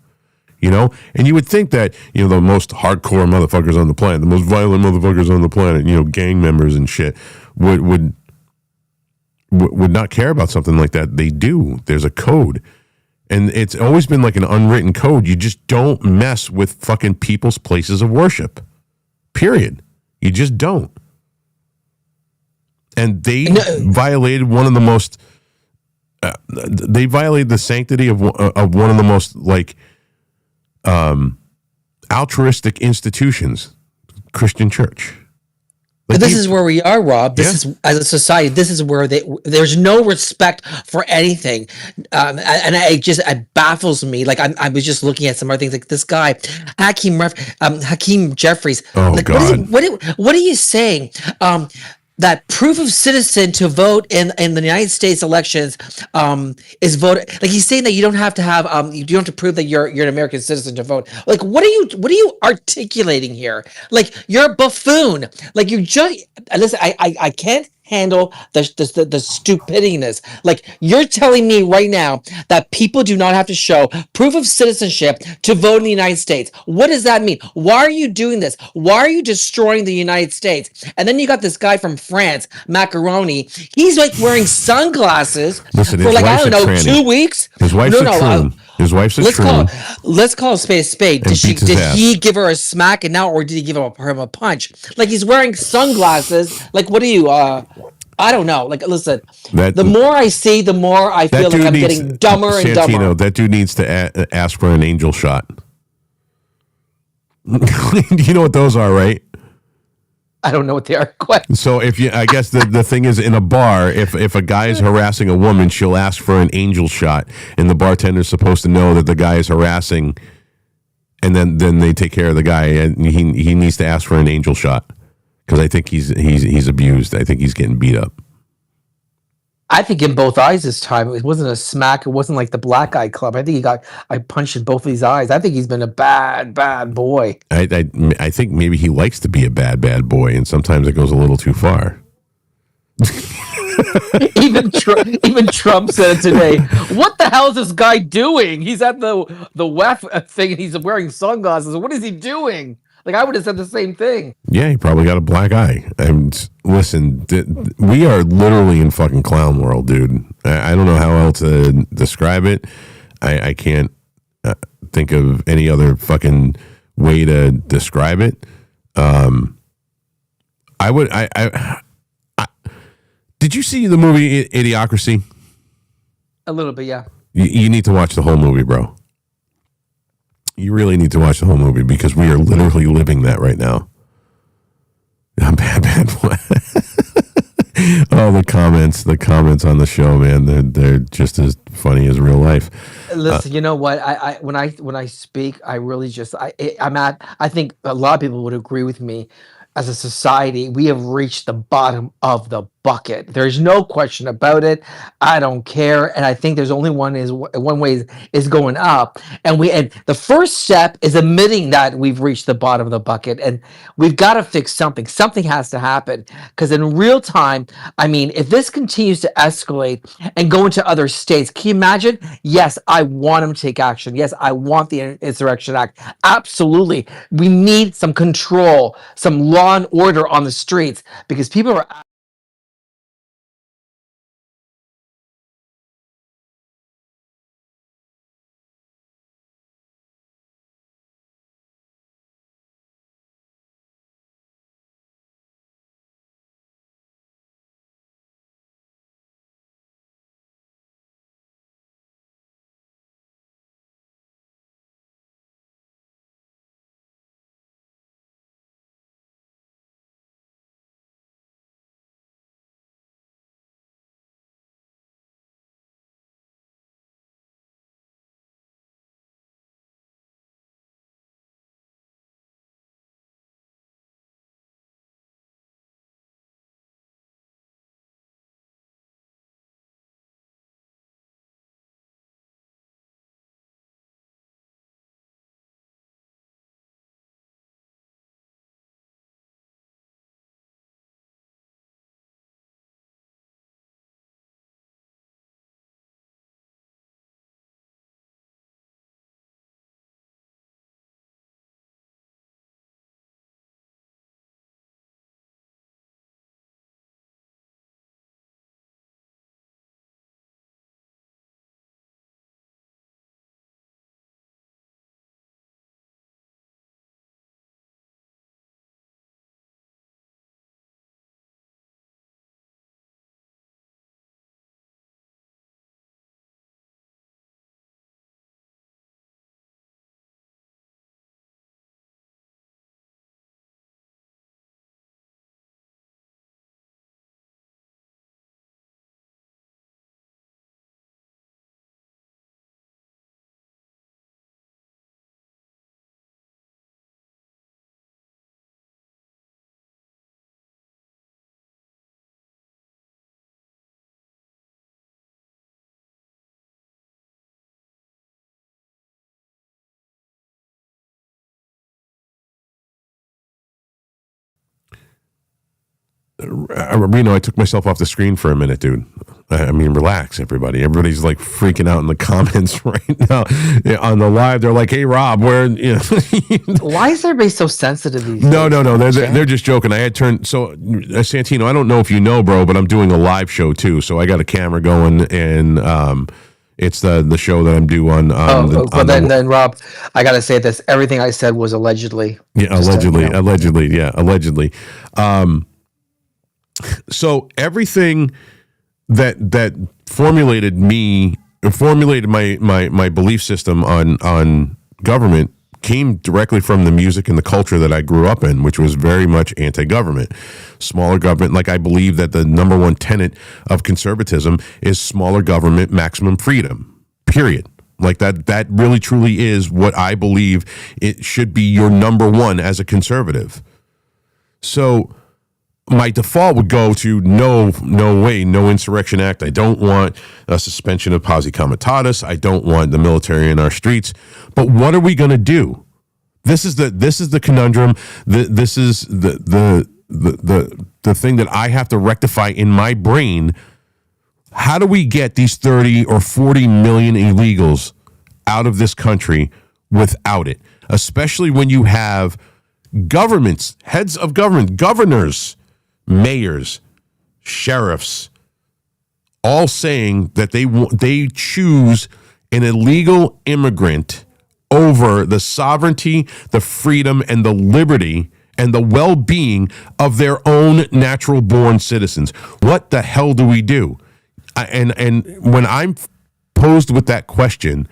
And you would think that, the most hardcore motherfuckers on the planet, the most violent motherfuckers on the planet, gang members and shit, would not care about something like that. They do. There's a code. And it's always been like an unwritten code. You just don't mess with fucking people's places of worship. Period. You just don't. And they violated one of the most, they violated the sanctity of one of the most, like, altruistic institutions, Christian church. But this is where we are, Rob. This is, as a society, this is where there's no respect for anything, and it baffles me. Like, I was just looking at some other things, like this guy Hakeem Jeffries. Oh, like, God. What are you saying? That proof of citizen to vote in the United States elections is vote. Like, he's saying that you don't have to have you don't have to prove that you're an American citizen to vote. Like, what are you articulating here? Like, you're a buffoon. Like, you just listen. I can't handle the stupidiness. Like, you're telling me right now that people do not have to show proof of citizenship to vote in the United States. What does that mean? Why are you doing this? Why are you destroying the United States? And then you got this guy from France, Macaroni. He's like wearing sunglasses for, like, I don't know, 2 weeks. His wife's a troon. His wife's a troon. Let's call a spade a spade. Did he give her a smack and now, or did he give him a punch? Like, he's wearing sunglasses. Like, what are you? I don't know. Like, listen, the more I see, the more I feel like I'm getting dumber and dumber. That dude needs to ask for an angel shot. You know what those are, right? I don't know what they are. So I guess the thing is, in a bar, if a guy is harassing a woman, she'll ask for an angel shot, and the bartender's supposed to know that the guy is harassing, and then they take care of the guy, and he needs to ask for an angel shot because I think he's abused. I think he's getting beat up. I think in both eyes this time. It wasn't a smack. It wasn't like the black eye club. I think I punched in both of his eyes. I think he's been a bad, bad boy. I think maybe he likes to be a bad, bad boy, and sometimes it goes a little too far. Even Trump said it today. What the hell is this guy doing? He's at the WEF thing and he's wearing sunglasses. What is he doing? Like, I would have said the same thing. Yeah, he probably got a black eye. And listen, we are literally in fucking clown world, dude. I don't know how else to describe it. I can't think of any other fucking way to describe it. Did you see the movie Idiocracy? A little bit, yeah. You need to watch the whole movie, bro. You really need to watch the whole movie because we are literally living that right now. I'm bad. Oh, the comments on the show, man, they're just as funny as real life. Listen, you know what? When I speak, I really just I think a lot of people would agree with me. As a society, we have reached the bottom of the bucket. There's no question about it. I don't care, and I think there's only one way is going up. And the first step is admitting that we've reached the bottom of the bucket, and we've got to fix something. Something has to happen because in real time, I mean, if this continues to escalate and go into other states, can you imagine? Yes, I want them to take action. Yes, I want the Insurrection Act. Absolutely, we need some control, some law and order on the streets because people are. Reno, I took myself off the screen for a minute, dude. I mean, relax, everybody. Everybody's like freaking out in the comments right now. Yeah, on the live, they're like, "Hey, Rob, where?" You know. Why is everybody so sensitive these No. days? They're just joking. I had turned Santino. I don't know if you know, bro, but I'm doing a live show too. So I got a camera going, and it's the show that I'm due on. Then Rob, I gotta say this. Everything I said was allegedly. Yeah, allegedly. So everything that formulated my belief system on government came directly from the music and the culture that I grew up in, which was very much anti-government, smaller government. Like, I believe that the number one tenet of conservatism is smaller government, maximum freedom, period. Like that really truly is what I believe it should be your number one as a conservative. So my default would go to no way, no Insurrection Act. I don't want a suspension of posse comitatus. I don't want the military in our streets. But what are we going to do? This is the conundrum. This is the thing that I have to rectify in my brain. How do we get these 30 or 40 million illegals out of this country without it? Especially when you have governments, heads of government, governors, mayors, sheriffs, all saying that they choose an illegal immigrant over the sovereignty, the freedom, and the liberty and the well-being of their own natural-born citizens. What the hell do we do? And when I'm posed with that question,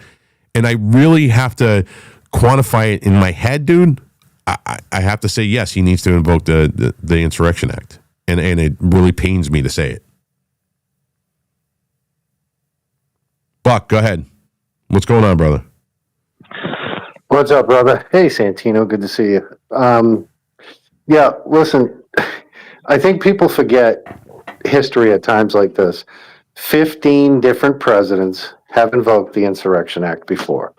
and I really have to quantify it in my head, dude, I have to say yes. He needs to invoke the Insurrection Act. And it really pains me to say it. Buck, go ahead. What's going on, brother? What's up, brother? Hey, Santino. Good to see you. Yeah, listen, I think people forget history at times like this. 15 different presidents have invoked the Insurrection Act before.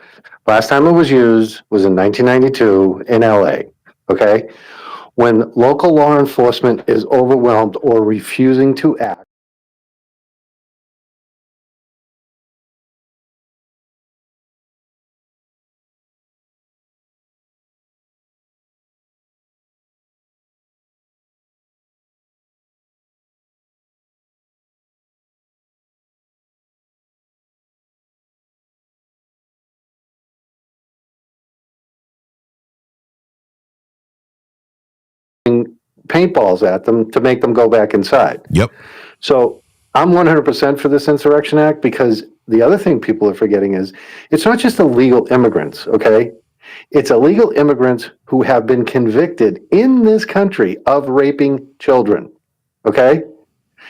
Last time it was used was in 1992 in LA. Okay? When local law enforcement is overwhelmed or refusing to act, paintballs at them to make them go back inside. Yep. So I'm 100% for this Insurrection Act, because the other thing people are forgetting is it's not just illegal immigrants, okay? It's illegal immigrants who have been convicted in this country of raping children, okay?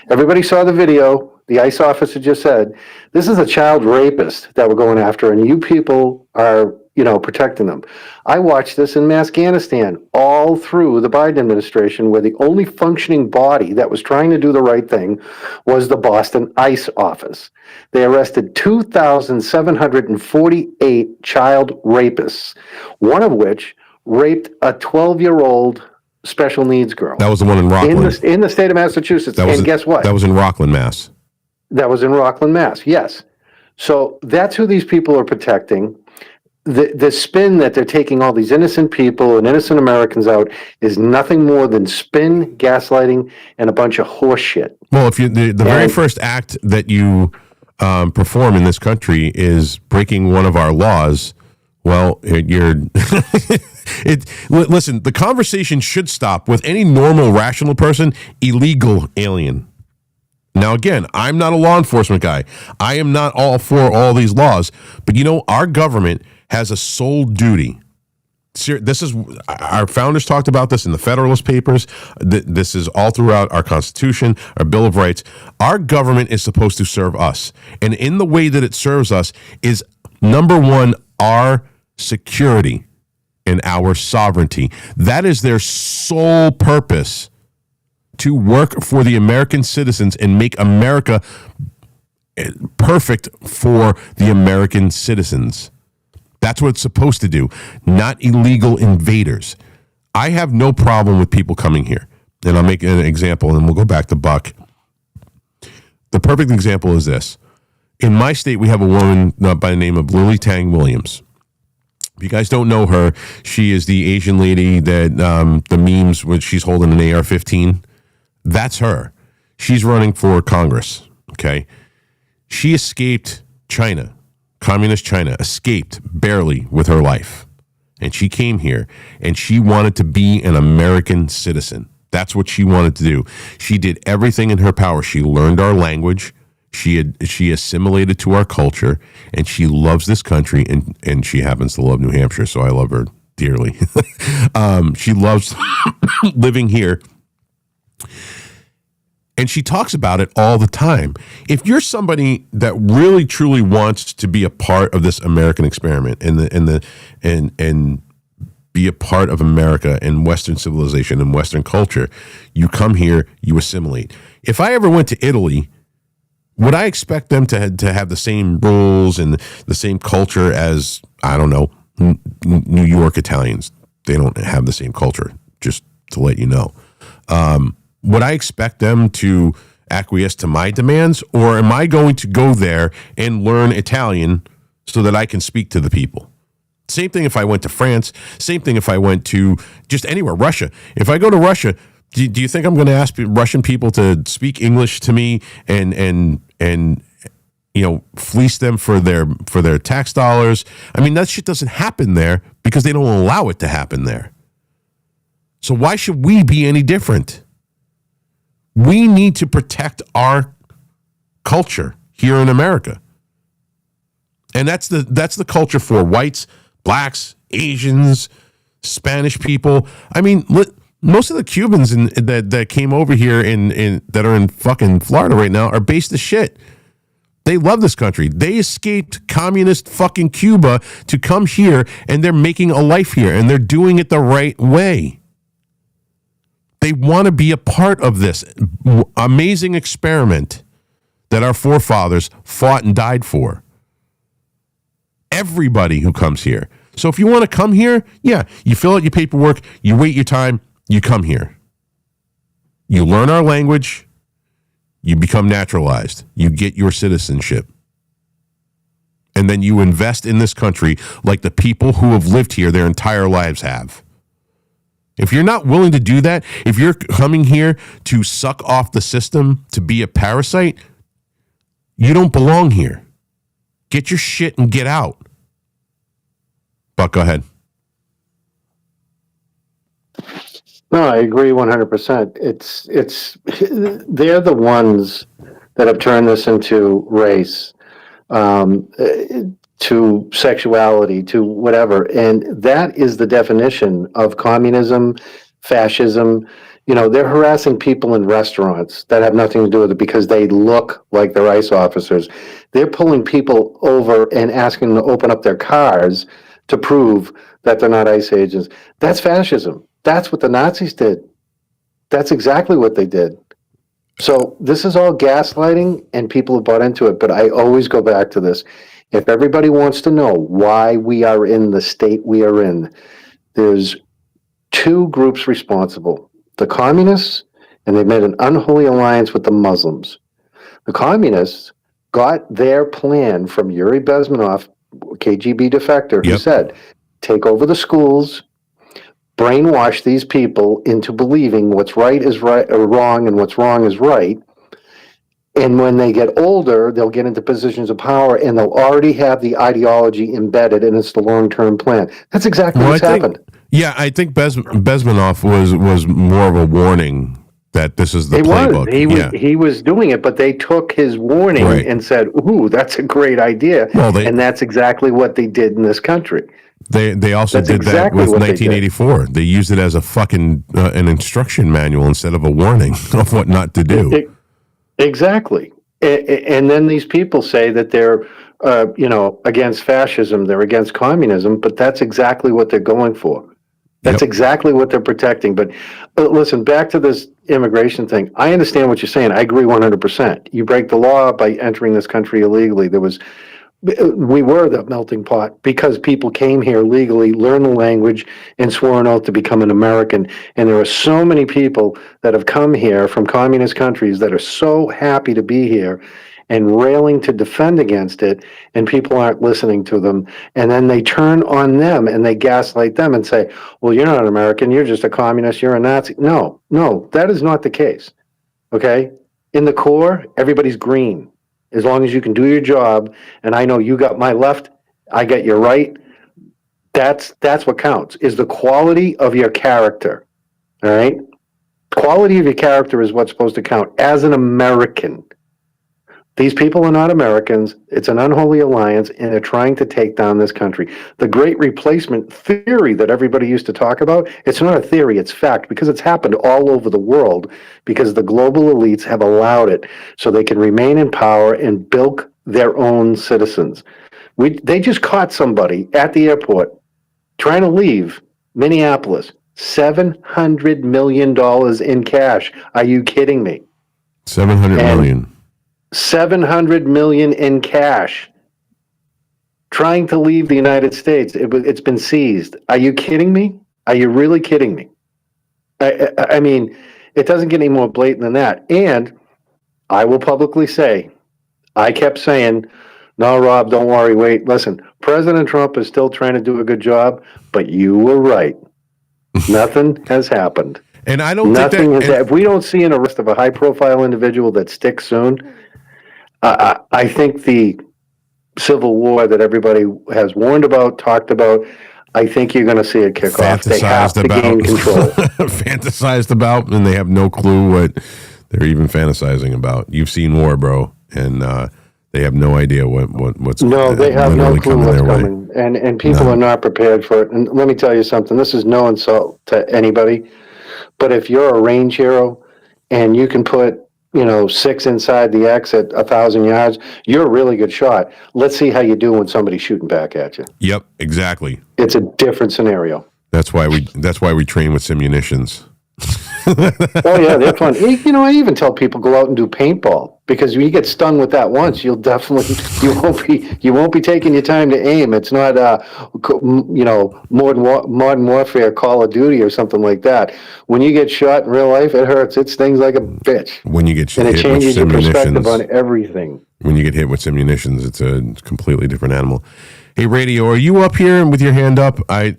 Everybody saw the video. The ICE officer just said, this is a child rapist that we're going after, and you people are, protecting them. I watched this in Afghanistan all through the Biden administration, where the only functioning body that was trying to do the right thing was the Boston ICE office. They arrested 2,748 child rapists, one of which raped a 12-year-old special needs girl. That was the one in Rockland. In the state of Massachusetts. Guess what? That was in Rockland, Mass. That was in Rockland, Mass. Yes. So that's who these people are protecting. The spin that they're taking all these innocent people and innocent Americans out is nothing more than spin, gaslighting, and a bunch of horse shit. Well, if the very first act that you perform in this country is breaking one of our laws, well, listen, the conversation should stop with any normal, rational person, illegal alien. Now, again, I'm not a law enforcement guy. I am not all for all these laws. But, our government has a sole duty. This is, our founders talked about this in the Federalist Papers. This is all throughout our Constitution, our Bill of Rights. Our government is supposed to serve us. And in the way that it serves us is, number one, our security and our sovereignty. That is their sole purpose, to work for the American citizens and make America perfect for the American citizens. That's what it's supposed to do, not illegal invaders. I have no problem with people coming here. And I'll make an example, and then we'll go back to Buck. The perfect example is this. In my state, we have a woman by the name of Lily Tang Williams. If you guys don't know her, she is the Asian lady that the memes when she's holding an AR-15. That's her. She's running for Congress, okay? She escaped China. Communist China, escaped barely with her life. And she came here, and she wanted to be an American citizen. That's what she wanted to do. She did everything in her power. She learned our language. She assimilated to our culture, and she loves this country, and she happens to love New Hampshire, so I love her dearly. She loves living here. And she talks about it all the time. If you're somebody that really truly wants to be a part of this American experiment and be a part of America and Western civilization and Western culture, you come here, you assimilate. If I ever went to Italy, would I expect them to have the same rules and the same culture as, I don't know, New York Italians? They don't have the same culture, just to let you know. Would I expect them to acquiesce to my demands, or am I going to go there and learn Italian so that I can speak to the people? Same thing if I went to France. Same thing if I went to just anywhere, Russia. If I go to Russia, do you think I'm going to ask Russian people to speak English to me and fleece them for their tax dollars? I mean, that shit doesn't happen there because they don't allow it to happen there. So why should we be any different? We need to protect our culture here in America. And that's the culture for whites, blacks, Asians, Spanish people. I mean, most of the Cubans that came over here that are in fucking Florida right now are based as shit. They love this country. They escaped communist fucking Cuba to come here, and they're making a life here, and they're doing it the right way. They want to be a part of this amazing experiment that our forefathers fought and died for. Everybody who comes here. So if you want to come here, yeah, you fill out your paperwork, you wait your time, you come here. You learn our language, you become naturalized, you get your citizenship. And then you invest in this country like the people who have lived here their entire lives have. If you're not willing to do that, if you're coming here to suck off the system, to be a parasite, you don't belong here. Get your shit and get out. Buck, go ahead. No, I agree 100%. It's they're the ones that have turned this into race, to sexuality, to whatever, and that is the definition of communism, fascism. You know, they're harassing people in restaurants that have nothing to do with it because they look like they're ICE officers. They're pulling people over and asking them to open up their cars to prove that they're not ICE agents. That's fascism. That's what the Nazis did. That's exactly what they did. So this is all gaslighting, and people have bought into it. But I always go back to this. If everybody wants to know why we are in the state we are in, there's two groups responsible. The communists, and they made an unholy alliance with the Muslims. The communists got their plan from Yuri Bezmenov, KGB defector, who said, take over the schools, brainwash these people into believing what's right is right or wrong and what's wrong is right. And when they get older, they'll get into positions of power and they'll already have the ideology embedded, and it's the long-term plan. That's exactly what's happened. Yeah, I think Bezmenov was more of a warning that this is the playbook. He was doing it, but they took his warning and said, ooh, that's a great idea. Well, and that's exactly what they did in this country. They also did that with 1984. They used it as a fucking an instruction manual instead of a warning of what not to do. Exactly. And then these people say that they're against fascism, they're against communism, but that's exactly what they're going for. That's exactly what they're protecting. But listen, back to this immigration thing. I understand what you're saying. I agree 100%. You break the law by entering this country illegally. We were the melting pot because people came here legally, learned the language, and swore an oath to become an American. And there are so many people that have come here from communist countries that are so happy to be here and railing to defend against it, and people aren't listening to them. And then they turn on them and they gaslight them and say, well, you're not an American, you're just a communist, you're a Nazi. No, that is not the case. Okay? In the core, everybody's green. As long as you can do your job, and I know you got my left, I got your right, that's what counts, is the quality of your character. All right? Quality of your character is what's supposed to count as an American. These people are not Americans. It's an unholy alliance, and they're trying to take down this country. The great replacement theory that everybody used to talk about, it's not a theory, it's fact, because it's happened all over the world, because the global elites have allowed it so they can remain in power and bilk their own citizens. They just caught somebody at the airport trying to leave, Minneapolis, $700 million in cash. Are you kidding me? 700 million. 700 million in cash. Trying to leave the United States. It's been seized. Are you kidding me? Are you really kidding me? I mean, it doesn't get any more blatant than that. And I will publicly say, I kept saying, no, Rob, don't worry. Wait, listen. President Trump is still trying to do a good job, but you were right. Nothing has happened. And I don't Nothing think has. that. If we don't see an arrest of a high-profile individual that sticks soon, I think the civil war that everybody has warned about, talked about, I think you're going to see it kick off. They have to gain control. Fantasized about, and they have no clue what they're even fantasizing about. You've seen war, bro, and they have no idea what's no, they have no clue what's their way. coming, and people are not prepared for it. And let me tell you something. This is no insult to anybody, but if you're a range hero and you can put 6 inside the X at 1,000 yards, you're a really good shot. Let's see how you do when somebody's shooting back at you. Yep, exactly. It's a different scenario. That's why we train with simunitions. Oh yeah, they're fun. I even tell people go out and do paintball, because when you get stung with that once, you'll definitely you won't be taking your time to aim. It's not modern warfare, Call of Duty or something like that. When you get shot in real life, it hurts. It stings like a bitch. When you get and it hit changes with your perspective simunitions, on everything. when you get hit with simunitions, it's a completely different animal. Hey, Radio, are you up here with your hand up? I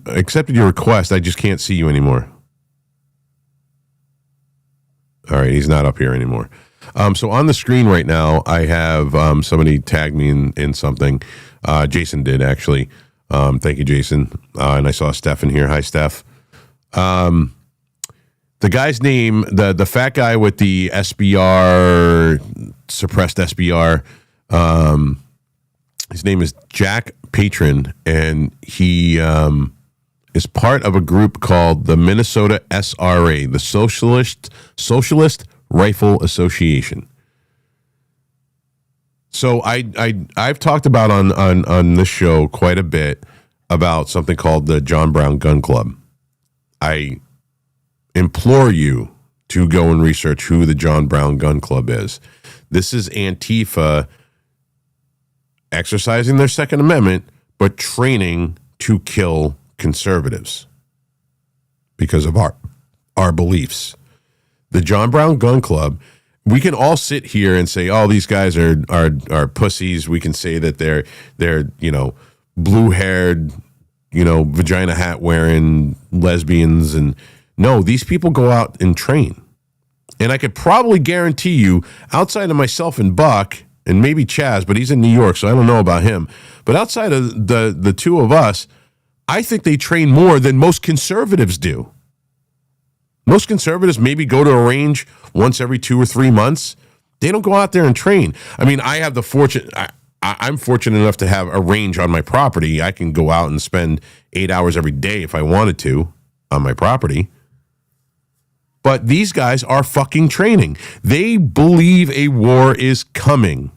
accepted your request. I just can't see you anymore. All right, he's not up here anymore. So on the screen right now, I have somebody tag me in something. Jason did, actually. Thank you, Jason. And I saw Steph in here. Hi, Steph. The guy's name, the fat guy with the SBR, suppressed SBR, his name is Jack Patron, and he is part of a group called the Minnesota SRA, the Socialist Rifle Association. So I've talked about on this show quite a bit about something called the John Brown Gun Club. I implore you to go and research who the John Brown Gun Club is. This is Antifa exercising their Second Amendment, but training to kill conservatives because of our beliefs. The John Brown Gun Club, we can all sit here and say, "Oh, these guys are pussies." We can say that they're blue-haired, vagina hat wearing lesbians, and no, these people go out and train. And I could probably guarantee you, outside of myself and Buck, and maybe Chaz, but he's in New York, so I don't know about him. But outside of the two of us, I think they train more than most conservatives do. Most conservatives maybe go to a range once every 2 or 3 months. They don't go out there and train. I mean, I have the fortune. I'm fortunate enough to have a range on my property. I can go out and spend 8 hours every day if I wanted to on my property. But these guys are fucking training. They believe a war is coming.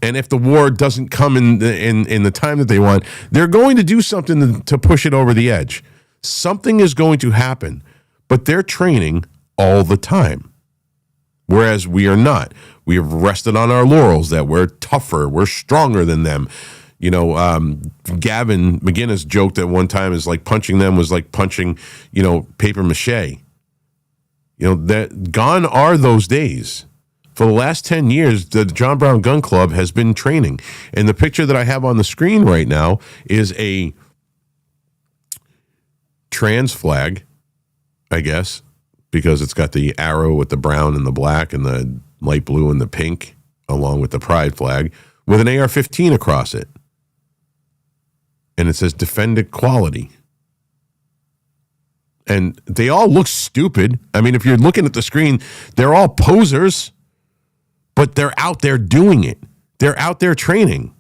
And if the war doesn't come in the time that they want, they're going to do something to push it over the edge. Something is going to happen, but they're training all the time. Whereas we are not. We have rested on our laurels that we're tougher, we're stronger than them. Gavin McGinnis joked that one time is like punching them was like punching, paper mache. That gone are those days. For the last 10 years, the John Brown Gun Club has been training. And the picture that I have on the screen right now is a trans flag, I guess, because it's got the arrow with the brown and the black and the light blue and the pink, along with the pride flag, with an AR-15 across it. And it says, defend equality. And they all look stupid. I mean, if you're looking at the screen, they're all posers, but they're out there doing it. They're out there training.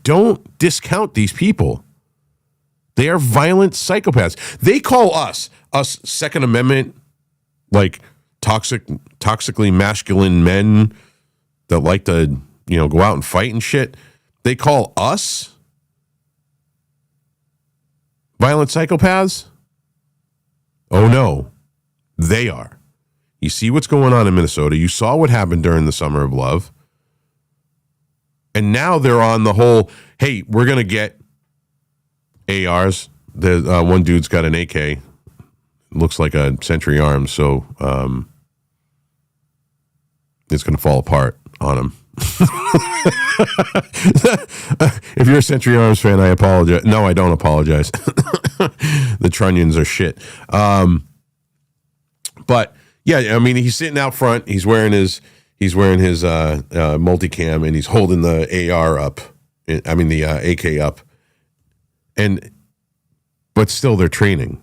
Don't discount these people. They are violent psychopaths. They call us Second Amendment, like toxically masculine men that like to, go out and fight and shit. They call us violent psychopaths? Oh no, they are. You see what's going on in Minnesota. You saw what happened during the Summer of Love. And now they're on the whole, hey, we're going to get ARs. The one dude's got an AK. Looks like a Century Arms, so it's going to fall apart on him. If you're a Century Arms fan, I apologize. No, I don't apologize. The trunnions are shit. But yeah, I mean, he's sitting out front. He's wearing his multicam, and he's holding the AR up. I mean, the AK up. But still, they're training.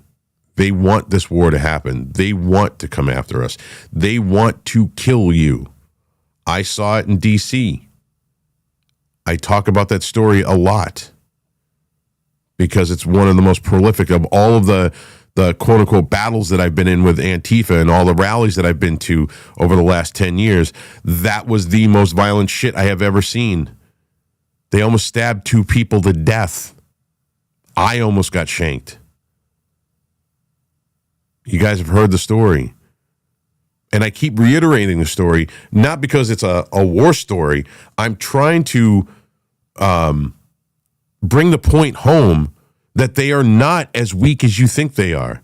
They want this war to happen. They want to come after us. They want to kill you. I saw it in D.C. I talk about that story a lot because it's one of the most prolific of all of the quote-unquote battles that I've been in with Antifa and all the rallies that I've been to over the last 10 years. That was the most violent shit I have ever seen. They almost stabbed 2 people to death. I almost got shanked. You guys have heard the story. And I keep reiterating the story, not because it's a war story. I'm trying to bring the point home that they are not as weak as you think they are.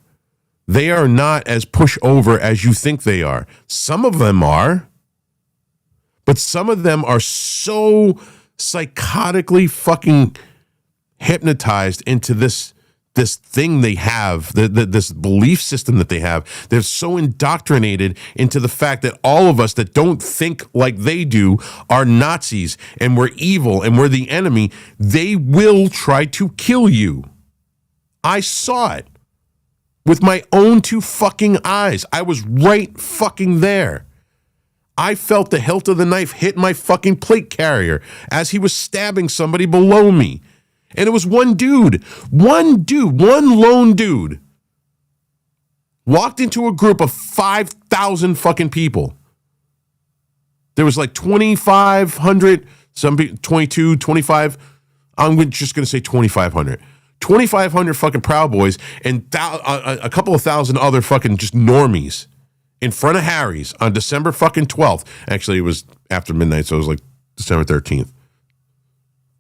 They are not as pushover as you think they are. Some of them are, but some of them are so psychotically fucking hypnotized into this thing they have, this belief system that they have. They're so indoctrinated into the fact that all of us that don't think like they do are Nazis and we're evil and we're the enemy. They will try to kill you. I saw it with my own 2 fucking eyes. I was right fucking there. I felt the hilt of the knife hit my fucking plate carrier as he was stabbing somebody below me. And it was one lone dude, walked into a group of 5,000 fucking people. There was like 2,500, some 22, 25. I'm just going to say 2,500. 2,500 fucking Proud Boys and a couple of thousand other fucking just normies in front of Harry's on December fucking 12th. Actually, it was after midnight, so it was like December 13th.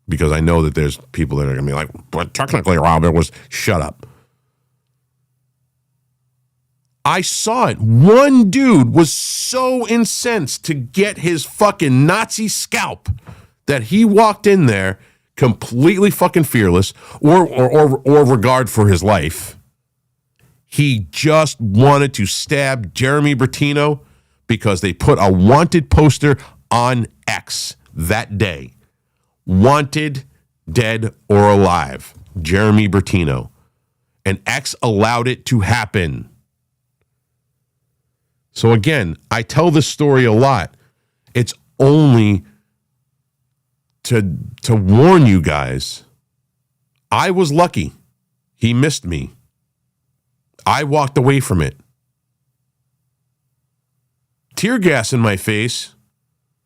Because I know that there's people that are going to be like, but technically, Rob, it was, shut up. I saw it. One dude was so incensed to get his fucking Nazi scalp that he walked in there completely fucking fearless or regard for his life. He just wanted to stab Jeremy Bertino because they put a wanted poster on X that day. Wanted, dead or alive, Jeremy Bertino. And X allowed it to happen. So again, I tell this story a lot. It's only to warn you guys. I was lucky. He missed me. I walked away from it. Tear gas in my face,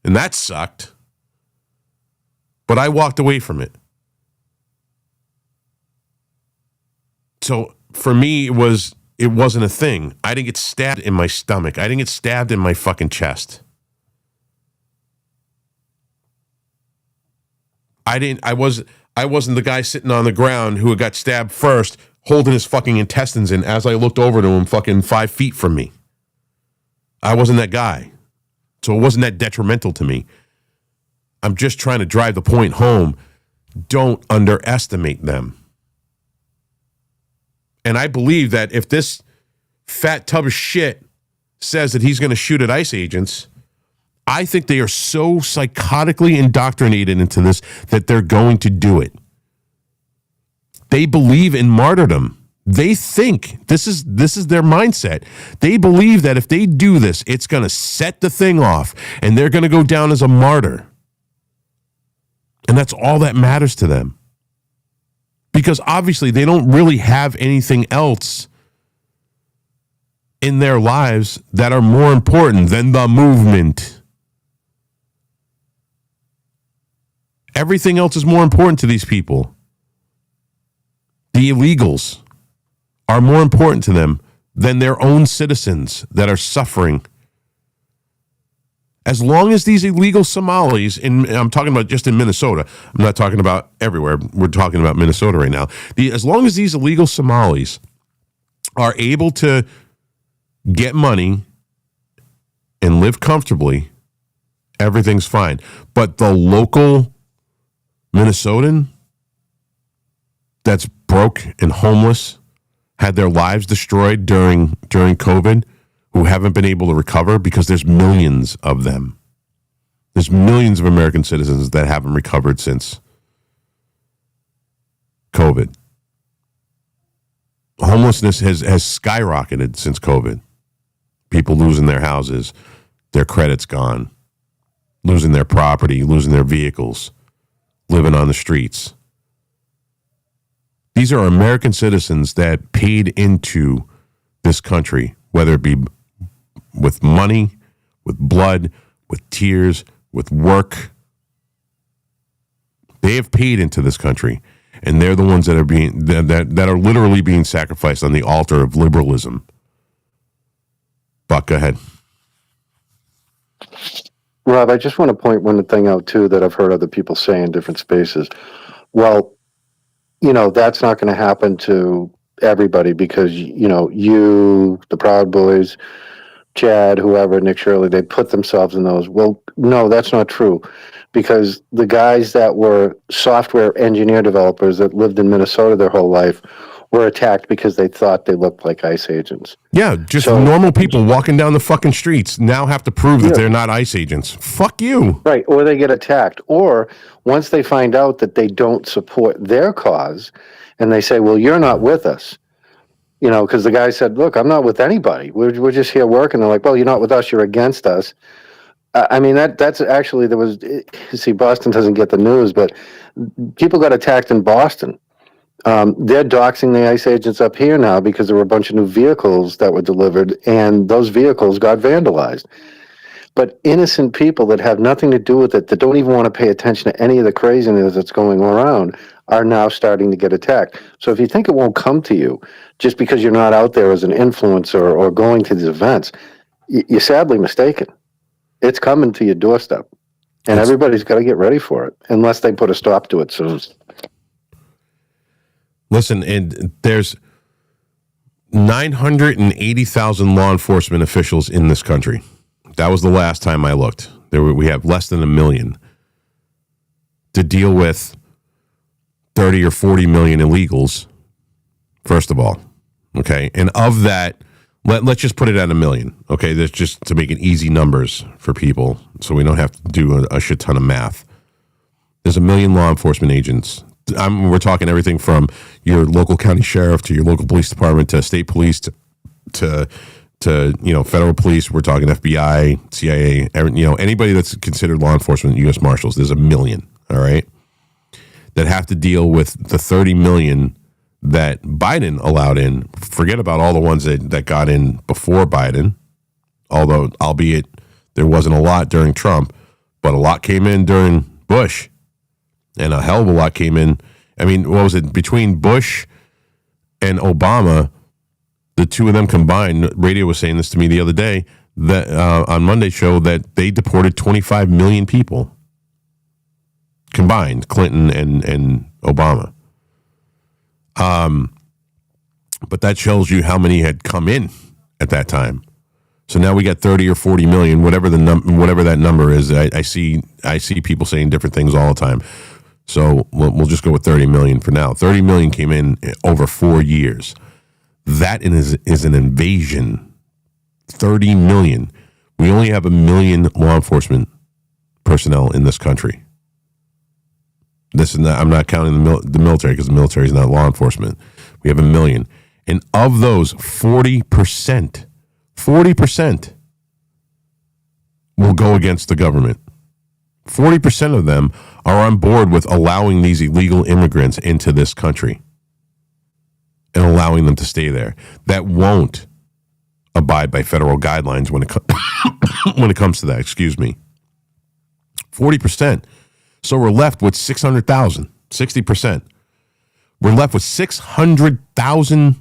and that sucked. But I walked away from it. So for me, it wasn't a thing. I didn't get stabbed in my stomach. I didn't get stabbed in my fucking chest. I wasn't the guy sitting on the ground who got stabbed first, holding his fucking intestines in as I looked over to him fucking 5 feet from me. I wasn't that guy. So it wasn't that detrimental to me. I'm just trying to drive the point home. Don't underestimate them. And I believe that if this fat tub of shit says that he's going to shoot at ICE agents, I think they are so psychotically indoctrinated into this that they're going to do it. They believe in martyrdom. They think this is their mindset. They believe that if they do this, it's going to set the thing off and they're going to go down as a martyr. And that's all that matters to them. Because obviously they don't really have anything else in their lives that are more important than the movement. Everything else is more important to these people. The illegals are more important to them than their own citizens that are suffering. As long as these illegal Somalis, I'm talking about just in Minnesota, I'm not talking about everywhere, we're talking about Minnesota right now. As long as these illegal Somalis are able to get money and live comfortably, everything's fine. But the local Minnesotan that's broke and homeless, had their lives destroyed during COVID, who haven't been able to recover because there's millions of them. There's millions of American citizens that haven't recovered since COVID. Homelessness has skyrocketed since COVID. People losing their houses, their credit's gone, losing their property, losing their vehicles, living on the streets. These are American citizens that paid into this country, whether it be with money, with blood, with tears, with work. They have paid into this country, and they're the ones that are being that are literally being sacrificed on the altar of liberalism. Buck, go ahead. Rob, I just want to point one thing out too that I've heard other people say in different spaces. Well, that's not going to happen to everybody because, you, the Proud Boys, Chad, whoever, Nick Shirley, they put themselves in those. Well, no, that's not true, because the guys that were software engineer developers that lived in Minnesota their whole life were attacked because they thought they looked like ICE agents. Yeah, just normal people walking down the fucking streets now have to prove that they're not ICE agents. Fuck you. Right, or they get attacked. Or once they find out that they don't support their cause, and they say, well, you're not with us. Because the guy said, look, I'm not with anybody. We're just here working. They're like, well, you're not with us. You're against us. I mean, that's actually, see, Boston doesn't get the news, but people got attacked in Boston. They're doxing the ICE agents up here now because there were a bunch of new vehicles that were delivered, and those vehicles got vandalized. But innocent people that have nothing to do with it, that don't even want to pay attention to any of the craziness that's going around, are now starting to get attacked. So if you think it won't come to you just because you're not out there as an influencer or going to these events, you're sadly mistaken. It's coming to your doorstep, and everybody's got to get ready for it, unless they put a stop to it soon. Listen, and there's 980,000 law enforcement officials in this country. That was the last time I looked. We have less than 1 million to deal with 30 or 40 million illegals, first of all. Okay. And of that, let's just put it at 1 million. Okay. That's just to make it easy numbers for people so we don't have to do a shit ton of math. There's 1 million law enforcement agents. We're talking everything from your local county sheriff to your local police department to state police to federal police. We're talking FBI, CIA, anybody that's considered law enforcement, U.S. Marshals. There's 1 million, all right, that have to deal with the 30 million that Biden allowed in. Forget about all the ones that got in before Biden, although albeit there wasn't a lot during Trump, but a lot came in during Bush, and a hell of a lot came in. I mean, what was it? Between Bush and Obama, the two of them combined, radio was saying this to me the other day, that on Monday's show, that they deported 25 million people combined, Clinton and Obama. But that shows you how many had come in at that time. So now we got 30 or 40 million, whatever that number is. I see people saying different things all the time. So we'll just go with 30 million for now. 30 million came in over 4 years. That is an invasion. 30 million. We only have 1 million law enforcement personnel in this country. I'm not counting the military because the military is not law enforcement. We have 1 million. And of those, 40% will go against the government. 40% of them are on board with allowing these illegal immigrants into this country and allowing them to stay there. That won't abide by federal guidelines when it comes to that. Excuse me. 40%. So we're left with 600,000, 60%, We're left with 600,000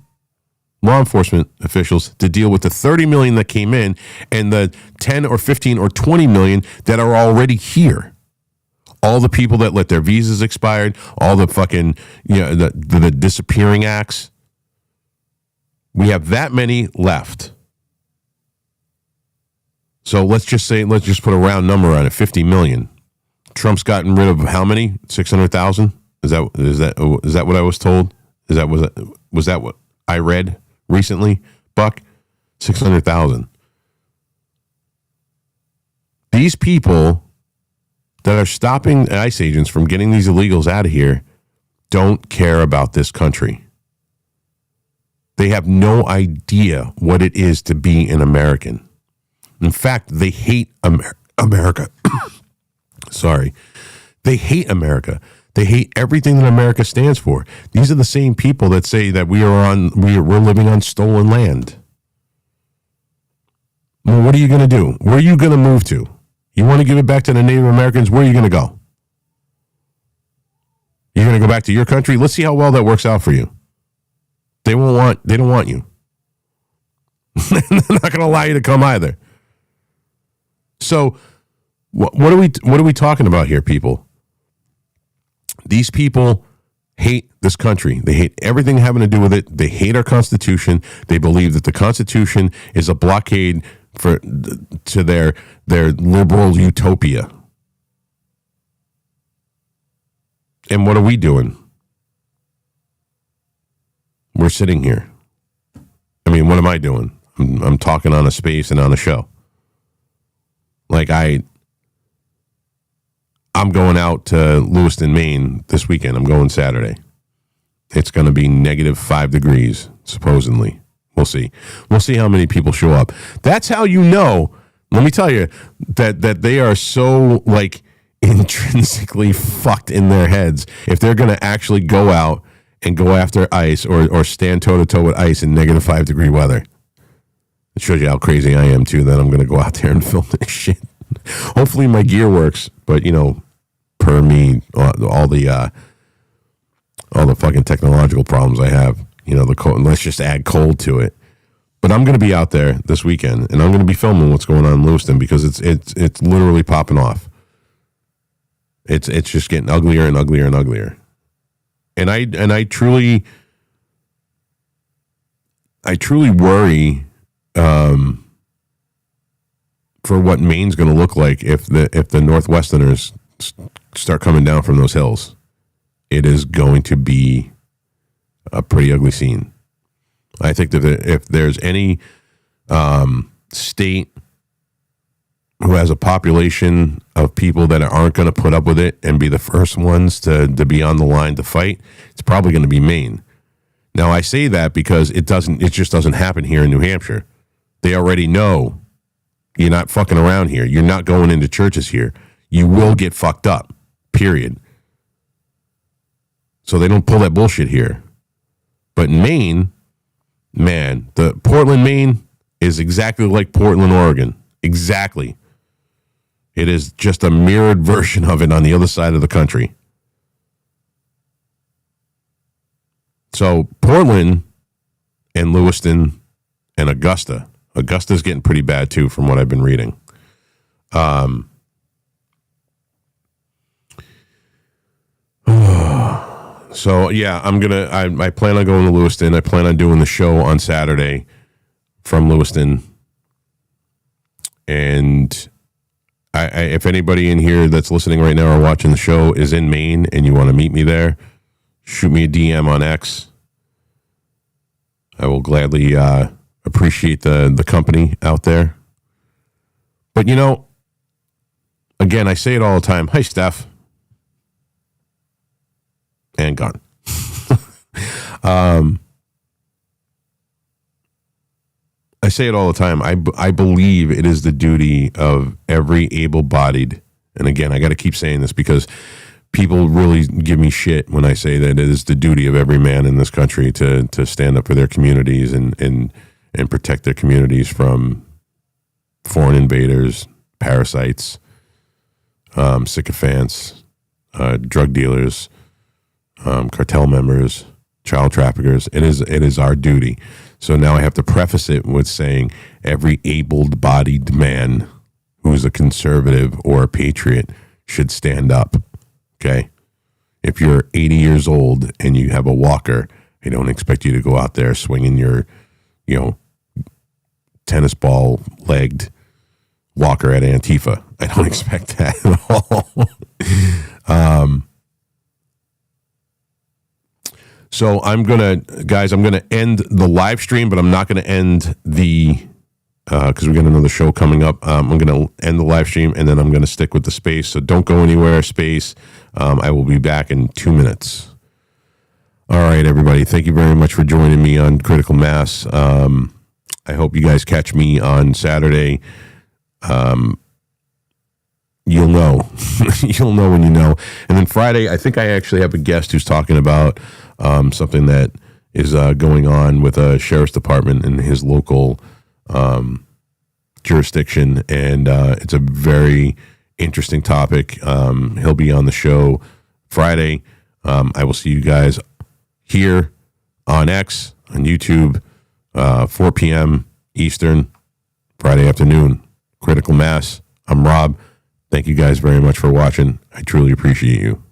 law enforcement officials to deal with the 30 million that came in and the 10 or 15 or 20 million that are already here. All the people that let their visas expired, all the fucking, the disappearing acts. We have that many left. So let's just put a round number on it, 50 million. Trump's gotten rid of how many? 600,000? Is that what I was told? Was that what I read recently? Buck, 600,000. These people that are stopping ICE agents from getting these illegals out of here don't care about this country. They have no idea what it is to be an American. In fact, they hate America. Sorry. They hate America. They hate everything that America stands for. These are the same people that say that we're living on stolen land. Well, what are you going to do? Where are you going to move to? You want to give it back to the Native Americans? Where are you going to go? You're going to go back to your country? Let's see how well that works out for you. They don't want you. They're not going to allow you to come either. So what are we talking about here, people? These people hate this country. They hate everything having to do with it. They hate our Constitution. They believe that the Constitution is a blockade to their liberal utopia. And what are we doing? We're sitting here. I mean, what am I doing? I'm talking on a space and on a show. Like I'm going out to Lewiston, Maine this weekend. I'm going Saturday. It's going to be -5 degrees, supposedly. We'll see. We'll see how many people show up. That's how you know, let me tell you, that they are so, like, intrinsically fucked in their heads if they're going to actually go out and go after ICE or stand toe-to-toe with ICE in -5 degree weather. It shows you how crazy I am, too, that I'm going to go out there and film this shit. Hopefully my gear works, but, per me, all the fucking technological problems I have, the cold, let's just add cold to it. But I'm going to be out there this weekend, and I'm going to be filming what's going on in Lewiston because it's literally popping off. It's just getting uglier and uglier and uglier. And I truly worry for what Maine's going to look like if the Northwesterners start coming down from those hills. It is going to be a pretty ugly scene. I think that if there's any state who has a population of people that aren't going to put up with it and be the first ones to be on the line to fight, it's probably going to be Maine. Now, I say that because it just doesn't happen here in New Hampshire. They already know you're not fucking around here. You're not going into churches here. You will get fucked up, period. So they don't pull that bullshit here. But in Maine, man, the Portland, Maine is exactly like Portland, Oregon. Exactly. It is just a mirrored version of it on the other side of the country. So Portland and Lewiston and Augusta's getting pretty bad too, from what I've been reading. So yeah, I plan on going to Lewiston. I plan on doing the show on Saturday from Lewiston. And if anybody in here that's listening right now or watching the show is in Maine and you want to meet me there, shoot me a DM on X. I will gladly appreciate the company out there. But again, I say it all the time. Hi, Steph. And gone. I say it all the time. I believe it is the duty of every able-bodied, and again, I got to keep saying this because people really give me shit when I say that it is the duty of every man in this country to stand up for their communities and protect their communities from foreign invaders, parasites, sycophants, drug dealers, cartel members, child traffickers. It is our duty. So now I have to preface it with saying every able-bodied man who's a conservative or a patriot should stand up. Okay? If you're 80 years old and you have a walker, I don't expect you to go out there swinging your, tennis ball legged walker at Antifa. I don't expect that at all. So I'm going to end the live stream, but I'm not going to end the, because we got another show coming up. I'm going to end the live stream, and then I'm going to stick with the space. So don't go anywhere, space. I will be back in 2 minutes. All right, everybody. Thank you very much for joining me on Critical Mass. I hope you guys catch me on Saturday. You'll know. You'll know when you know. And then Friday, I think I actually have a guest who's talking about something that is going on with a sheriff's department in his local jurisdiction. And it's a very interesting topic. He'll be on the show Friday. I will see you guys here on X, on YouTube, 4 p.m. Eastern, Friday afternoon. Critical Mass. I'm Rob. Thank you guys very much for watching. I truly appreciate you.